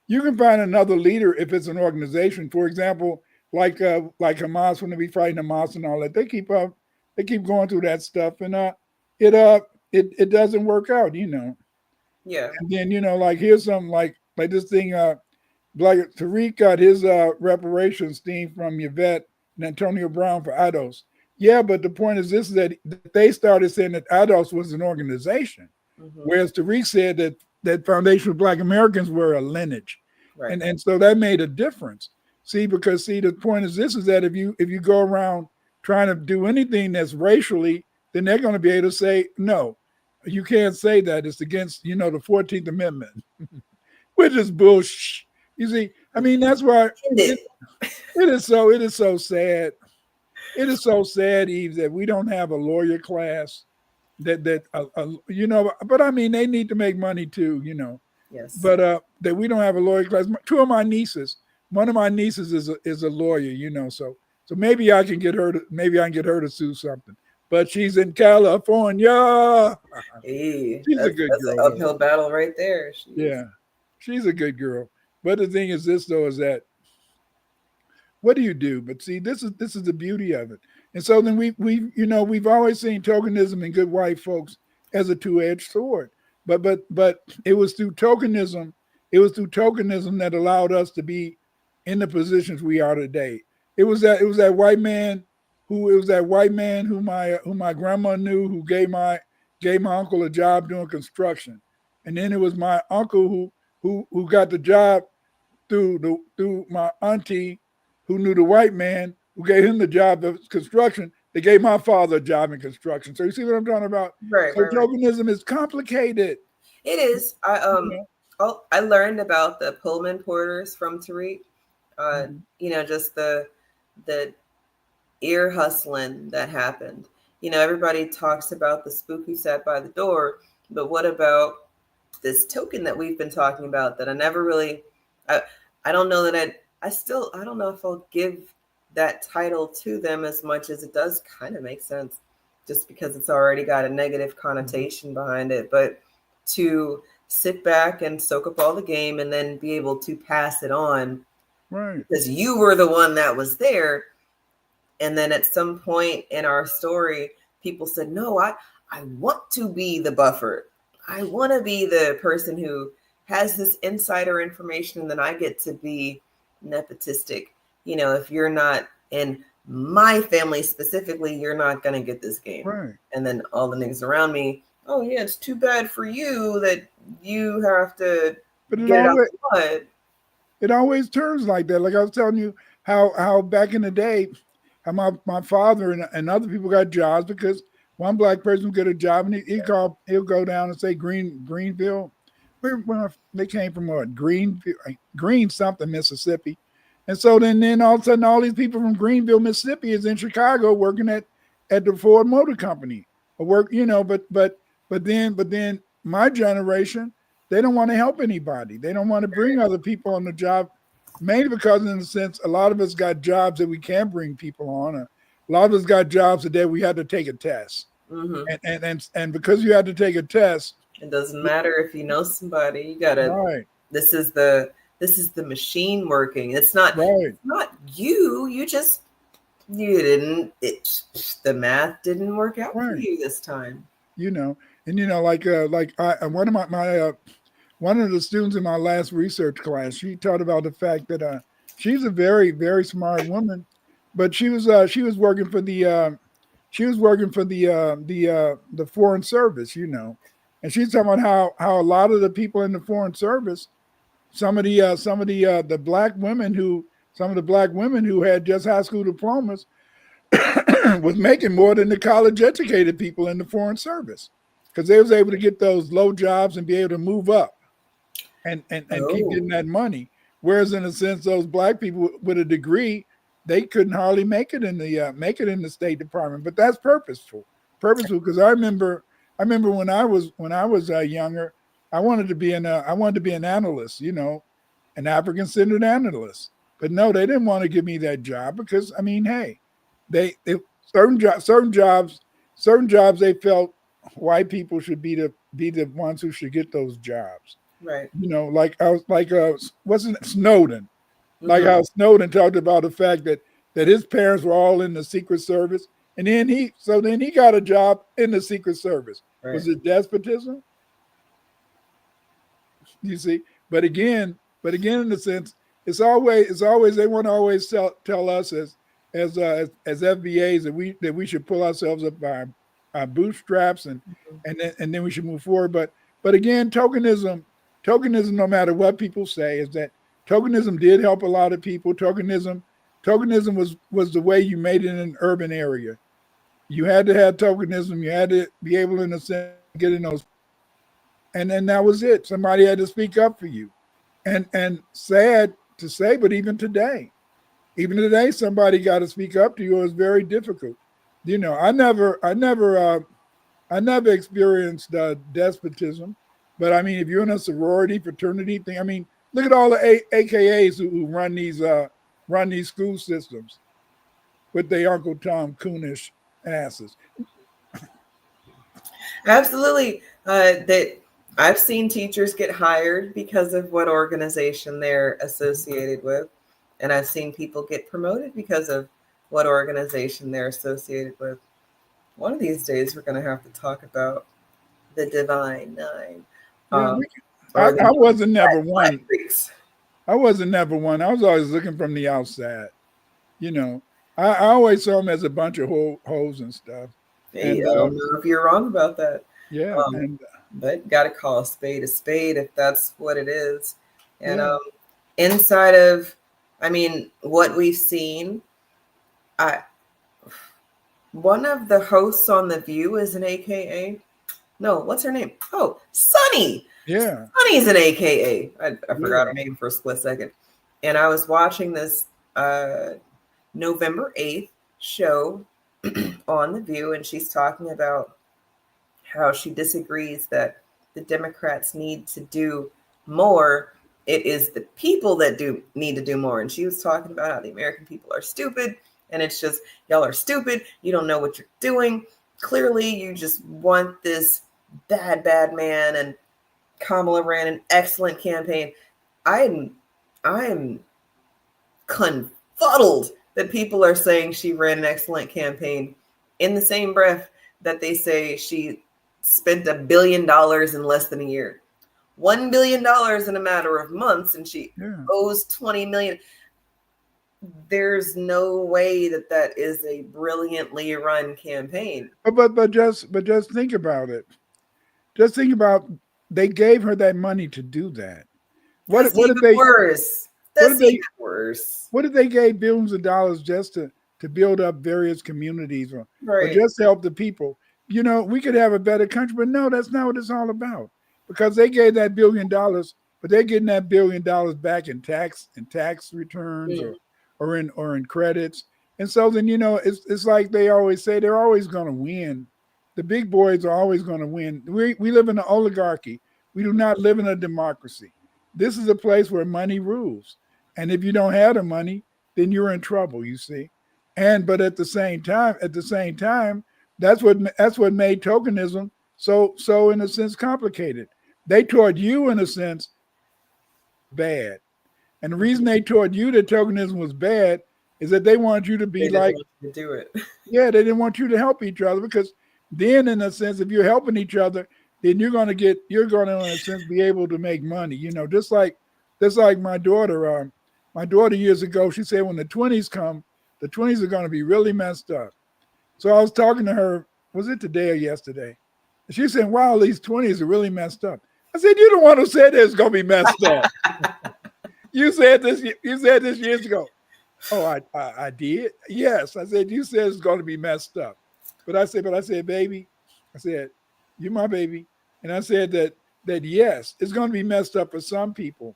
you can find another leader if it's an organization. For example, like Hamas, when they be fighting Hamas and all that, they keep going through that stuff, and it doesn't work out.
Yeah.
And then like here's something like this thing. Like Tariq got his reparations theme from Yvette and Antonio Brown for IDOS. Yeah, but the point is this: that they started saying that IDOS was an organization, whereas Tariq said that Foundation for Black Americans were a lineage,
Right.
and so that made a difference. Because the point is this: is that if you go around trying to do anything that's racially, then they're going to be able to say no, you can't say that. It's against the 14th Amendment, which is bullshit. You see, I mean, that's why it is so sad. It is so sad, Eve, that we don't have a lawyer class but I mean, they need to make money too,
Yes.
But that we don't have a lawyer class. Two of my nieces, one of my nieces is a lawyer, so maybe I can get her to sue something. But she's in California.
Hey,
She's a good girl.
That's an uphill battle right there.
Yeah. She's a good girl. But the thing is this, though, is that what do you do? But see, this is the beauty of it. And so then we've always seen tokenism and good white folks as a two-edged sword. But it was through tokenism, that allowed us to be in the positions we are today. It was that white man who my grandma knew, who gave my uncle a job doing construction. And then it was my uncle who got the job through my auntie who knew the white man who gave him the job of construction. They gave my father a job in construction. So you see what I'm talking about?
Right.
So tokenism is complicated.
It is. I learned about the Pullman porters from Tariq. Just the ear hustling that happened. Everybody talks about the spook who sat by the door, but what about this token that we've been talking about that I never really, I don't know that I don't know if I'll give that title to them as much as it does kind of make sense, just because it's already got a negative connotation behind it. But to sit back and soak up all the game and then be able to pass it on,
right?
Because you were the one that was there. And then at some point in our story, people said, no, I want to be the buffer. I want to be the person who has this insider information, and then I get to be nepotistic. If you're not in my family specifically, you're not going to get this game.
Right.
And then all the niggas around me, oh yeah, it's too bad for you that you have to
it always turns like that. Like I was telling you how back in the day, how my father and other people got jobs because one black person would get a job and he'll go down and say Greenville. Where they came from, what, Green something, Mississippi. And so then all of a sudden all these people from Greenville, Mississippi is in Chicago working at the Ford Motor Company. But then my generation, they don't want to help anybody. They don't want to bring other people on the job, mainly because in a sense, a lot of us got jobs that we can't bring people on. A lot of us got jobs that we had to take a test. Mm-hmm. And because you had to take a test,
it doesn't matter if you know somebody. You gotta.
Right.
This is the machine working. It's not.
Right.
It's not you. You didn't. The math didn't work out for you this time.
Like one of my one of the students in my last research class, she talked about the fact that she's a very, very smart woman, but she was working for the Foreign Service, and she's talking about how a lot of the people in the Foreign Service, some of the black women who had just high school diplomas was making more than the college educated people in the Foreign Service, because they was able to get those low jobs and be able to move up and keep getting that money. Whereas in a sense, those black people with a degree, they couldn't hardly make it in the State Department. But that's purposeful, because I remember when I was younger, I wanted to be an analyst, an African centered analyst. But no, they didn't want to give me that job because I mean, hey, they certain jobs they felt white people should be the ones who should get those jobs.
Right.
Like I was wasn't it Snowden? Like how Snowden talked about the fact that his parents were all in the Secret Service, and then he got a job in the Secret Service.
Right.
Was it despotism? You see, but again, in the sense, it's always they want to always tell us as FBAs that we should pull ourselves up by our bootstraps and then we should move forward. But again, tokenism, no matter what people say, is that tokenism did help a lot of people. Tokenism was the way you made it in an urban area. You had to have tokenism. You had to be able, in a sense, get in those. And then that was it. Somebody had to speak up for you. And sad to say, but even today, somebody got to speak up to you. It was very difficult. I never experienced despotism, but I mean, if you're in a sorority, fraternity thing, I mean, look at all the AKAs who run these school systems with their Uncle Tom Coonish asses.
Absolutely. That I've seen teachers get hired because of what organization they're associated with. And I've seen people get promoted because of what organization they're associated with. One of these days, we're going to have to talk about the Divine Nine.
I wasn't never one. I wasn't never one. I was always looking from the outside. I always saw them as a bunch of hoes and stuff.
Hey, I don't know if you're wrong about that.
Yeah.
But got to call a spade if that's what it is. And inside of, I mean, what we've seen, one of the hosts on The View is an AKA. No, what's her name? Oh, Sunny.
Yeah.
Sunny's an AKA. I forgot her name for a split second. And I was watching this November 8th show on The View, and she's talking about how she disagrees that the Democrats need to do more. It is the people that need to do more. And she was talking about how the American people are stupid. And it's just, y'all are stupid. You don't know what you're doing. Clearly, you just want this bad man. And Kamala ran an excellent campaign. I'm confuddled that people are saying she ran an excellent campaign in the same breath that they say she spent $1 billion in less than a year. $1 billion in a matter of months, and she owes $20 million. There's no way that is a brilliantly run campaign.
But just think about it. Just think about, they gave her that money to do that. What if they
worse? That's even worse.
What if they gave billions of dollars just to build up various communities or just help the people? We could have a better country, but no, that's not what it's all about. Because they gave that $1 billion, but they're getting that $1 billion back in tax returns or in credits. And so then, it's like they always say, they're always going to win. The big boys are always going to win. We live in an oligarchy. We do not live in a democracy. This is a place where money rules. And if you don't have the money, then you're in trouble, you see. But at the same time, that's what made tokenism so in a sense complicated. They taught you, in a sense, bad. And the reason they taught you that tokenism was bad is that they wanted you to be like,
to do it.
Yeah, they didn't want you to help each other, because then, in a sense, if you're helping each other, then you're going to, in a sense, be able to make money. Just like my daughter. My daughter years ago, she said, when the 20s come, the 20s are going to be really messed up. So I was talking to her, was it today or yesterday? And she said, wow, these 20s are really messed up. I said, you're the one who said it's going to be messed up. You said this years ago. Oh, I did? Yes. I said, you said it's going to be messed up. But I said, baby, I said, you're my baby. And I said that yes, it's going to be messed up for some people,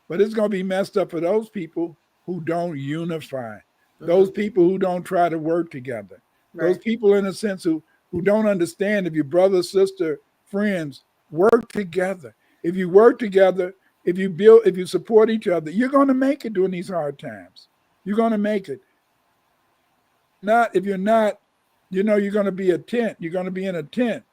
but it's going to be messed up for those people who don't unify, those people who don't try to work together, those people in a sense who don't understand if your brother, sister, friends work together. If you work together, if you build, if you support each other, you're going to make it during these hard times. You're going to make it. Not if you're not, you know, you're going to be a tent. You're going to be in a tent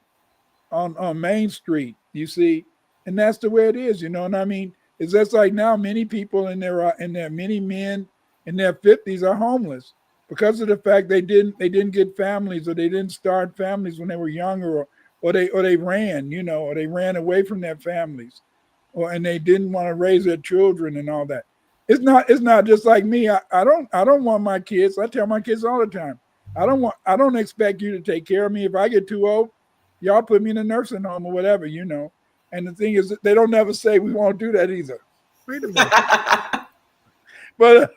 on Main Street, you see, and that's the way it is, you know. And I mean, it's just like now, many people in their many men in their 50s are homeless because of the fact they didn't get families, or they didn't start families when they were younger, or they ran, you know, or they ran away from their families, and they didn't want to raise their children and all that. It's not just like me. I don't want my kids. I tell my kids all the time, I don't expect you to take care of me. If I get too old, y'all put me in a nursing home or whatever, you know. And the thing is, they don't never say we won't do that either. Wait a minute. But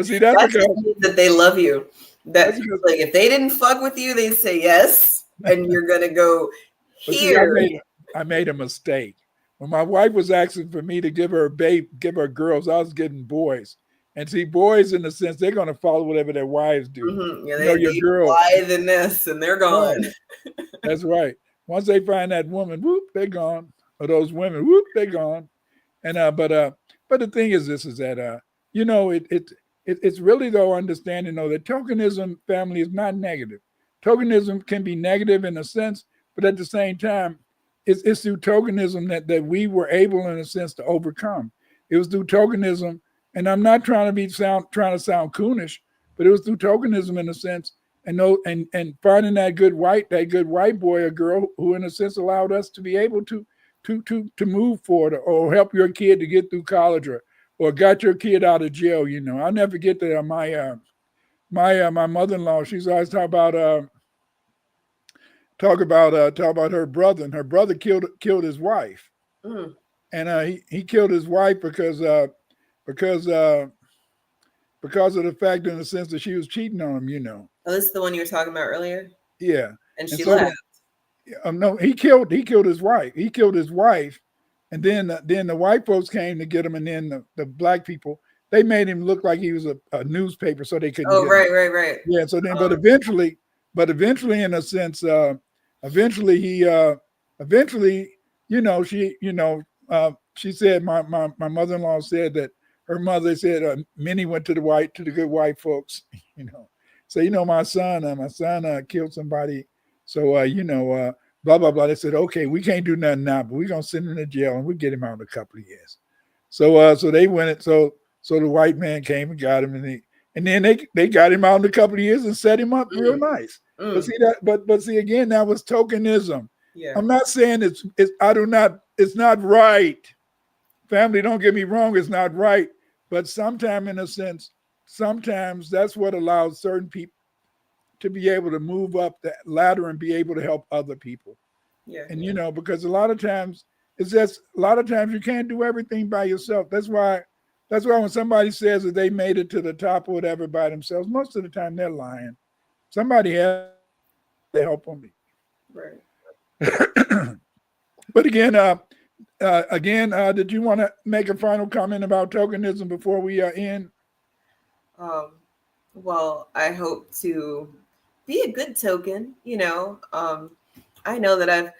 see, that's because
that they love you. That like if they didn't fuck with you, they'd say yes, and you're gonna go here.
See, I made a mistake. When my wife was asking for me to give her girls, I was getting boys. And see, boys, in a sense, they're going to follow whatever their wives do.
Mm-hmm. Yeah, they fly the nest, and they're gone.
Right. That's right. Once they find that woman, whoop, they're gone. Or those women, whoop, they're gone. And but the thing is, this is that you know, it's really though understanding though that tokenism, family, is not negative. Tokenism can be negative in a sense, but at the same time, it's through tokenism that we were able, in a sense, to overcome. It was through tokenism, and I'm not trying to sound coonish, but it was through tokenism in a sense, and finding that good white boy or girl who, in a sense, allowed us to be able to move forward, or help your kid to get through college, or got your kid out of jail. You know, I'll never forget that. My mother-in-law, she's always talk about her brother, and her brother killed his wife. And he killed his wife because of the fact, in the sense that she was cheating on him, you know.
Oh, this is the one you were talking about earlier?
Yeah.
And she left.
No, he killed his wife. He killed his wife, and then the white folks came to get him, and then the black people, they made him look like he was a newspaper, so they couldn't.
Oh, right.
Yeah. So then, but eventually, in a sense, eventually, you know, she said, my mother-in-law said that her mother said, Minnie went to the good white folks, you know. So, you know, my son killed somebody. So, you know, blah, blah, blah. They said, okay, we can't do nothing now, but we're going to send him to jail and we'll get him out in a couple of years. So, so they went, so the white man came and got him, and then they got him out in a couple of years and set him up real nice. But see that, but see, again, that was tokenism. Yeah. I'm not saying it's not right. Family, don't get me wrong, it's not right. But sometimes, in a sense, that's what allows certain people to be able to move up the ladder and be able to help other people. Yeah. And you know, because a lot of times you can't do everything by yourself. That's why when somebody says that they made it to the top or whatever by themselves, most of the time they're lying. Somebody has to help them. Right. But again, did you want to make a final comment about tokenism before we end?
Well, I hope to be a good token. You know, I know that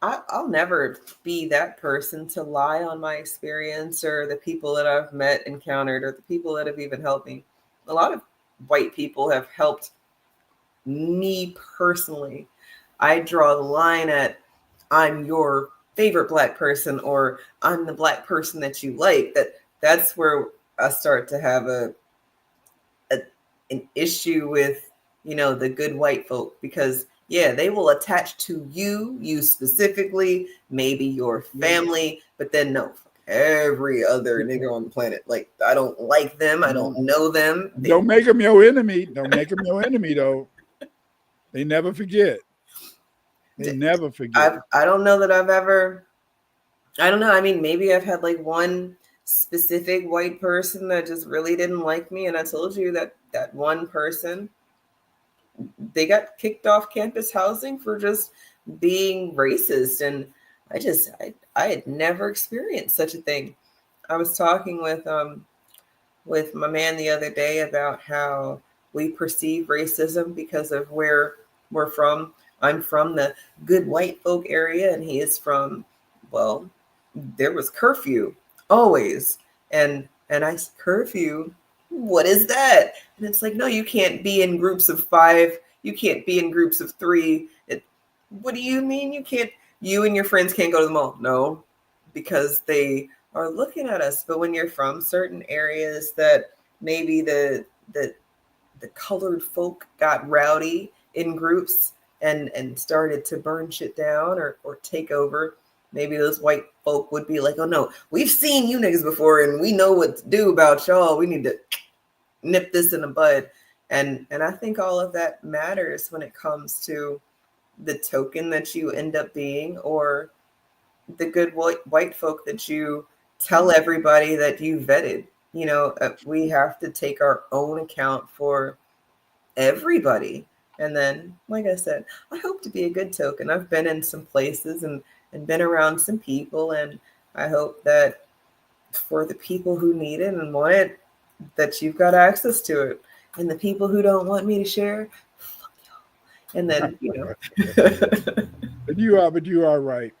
I'll never be that person to lie on my experience or the people that I've encountered, or the people that have even helped me. A lot of white people have helped me personally. I draw the line at, I'm your favorite black person, or I'm the black person that you like. That's where I start to have an issue with, you know, the good white folk, because yeah, they will attach to you specifically, maybe your family, but then no, every other nigga on the planet. Like, I don't like them. I don't know them.
Don't make them your enemy. Don't make them your enemy, though. They never forget. They never forget.
I don't know that I've ever, I don't know. I mean, maybe I've had like one specific white person that just really didn't like me. And I told you that one person, they got kicked off campus housing for just being racist. And I had never experienced such a thing. I was talking with with my man the other day about how we perceive racism because of where we're from. I'm from the good white folk area, and he is from, well, there was curfew always. And I said, curfew? What is that? And it's like, no, you can't be in groups of 5. You can't be in groups of 3. What do you mean you can't? You and your friends can't go to the mall? No, because they are looking at us. But when you're from certain areas that maybe the colored folk got rowdy in groups and started to burn shit down or take over, maybe those white folk would be like, oh no, we've seen you niggas before and we know what to do about y'all. We need to nip this in the bud. And I think all of that matters when it comes to the token that you end up being, or the good white folk that you tell everybody that you vetted. You know, we have to take our own account for everybody. And then, like I said, I hope to be a good token. I've been in some places and been around some people, and I hope that for the people who need it and want it, that you've got access to it. And the people who don't want me to share, fuck y'all. And then, you know.
But you are right.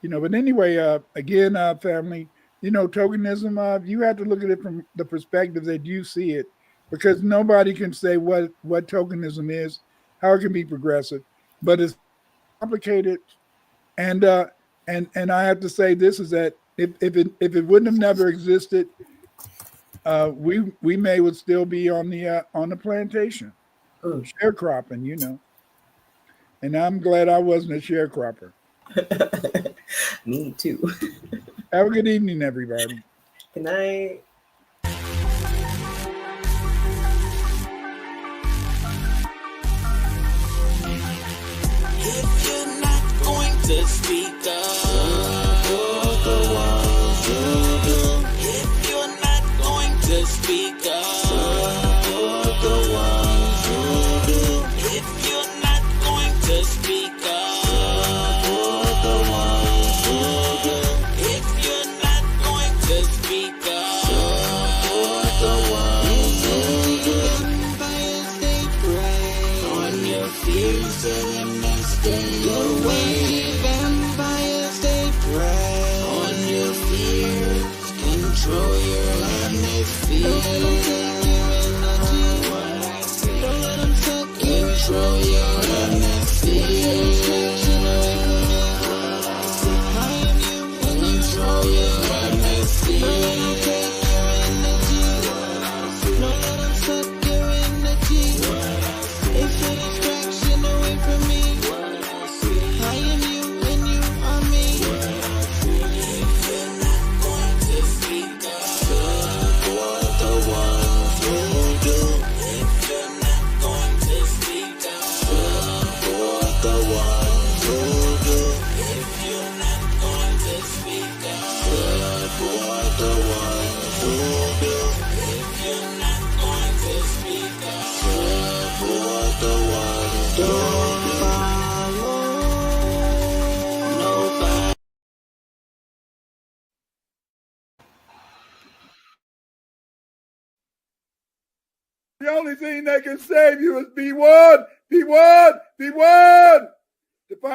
You know, but anyway, again, family, you know, tokenism, you have to look at it from the perspective that you see it, because nobody can say what tokenism is, how it can be progressive, but it's complicated. And I have to say this is that if it wouldn't have never existed, we would still be on the plantation, sharecropping, you know. And I'm glad I wasn't a sharecropper.
Me too.
Have a good evening, everybody.
Good night.
If you're not going to speak up, the ones who do. If you're not going to speak up, the ones who do. If you're not going to speak up, the ones who do. If you're not going to speak up, the ones who do. Vampires, they prey on your fears and stay away. Vampires, they prey on your fears, control your atmosphere. Don't let them take your energy. Don't let them take control your atmosphere. Distraction away from you. I am you and control your atmosphere. Don't let them take your energy. Don't let them suck your energy. It's a distraction away from me. I am you and you are me. If you're not going to speak up, support the ones who do. If you're not going to speak up, support the ones who do. If you're not going to speak up, support the ones who do. If you're not going to speak up, support the ones who do.
The only thing that can save you is be one, be one, be one. To fight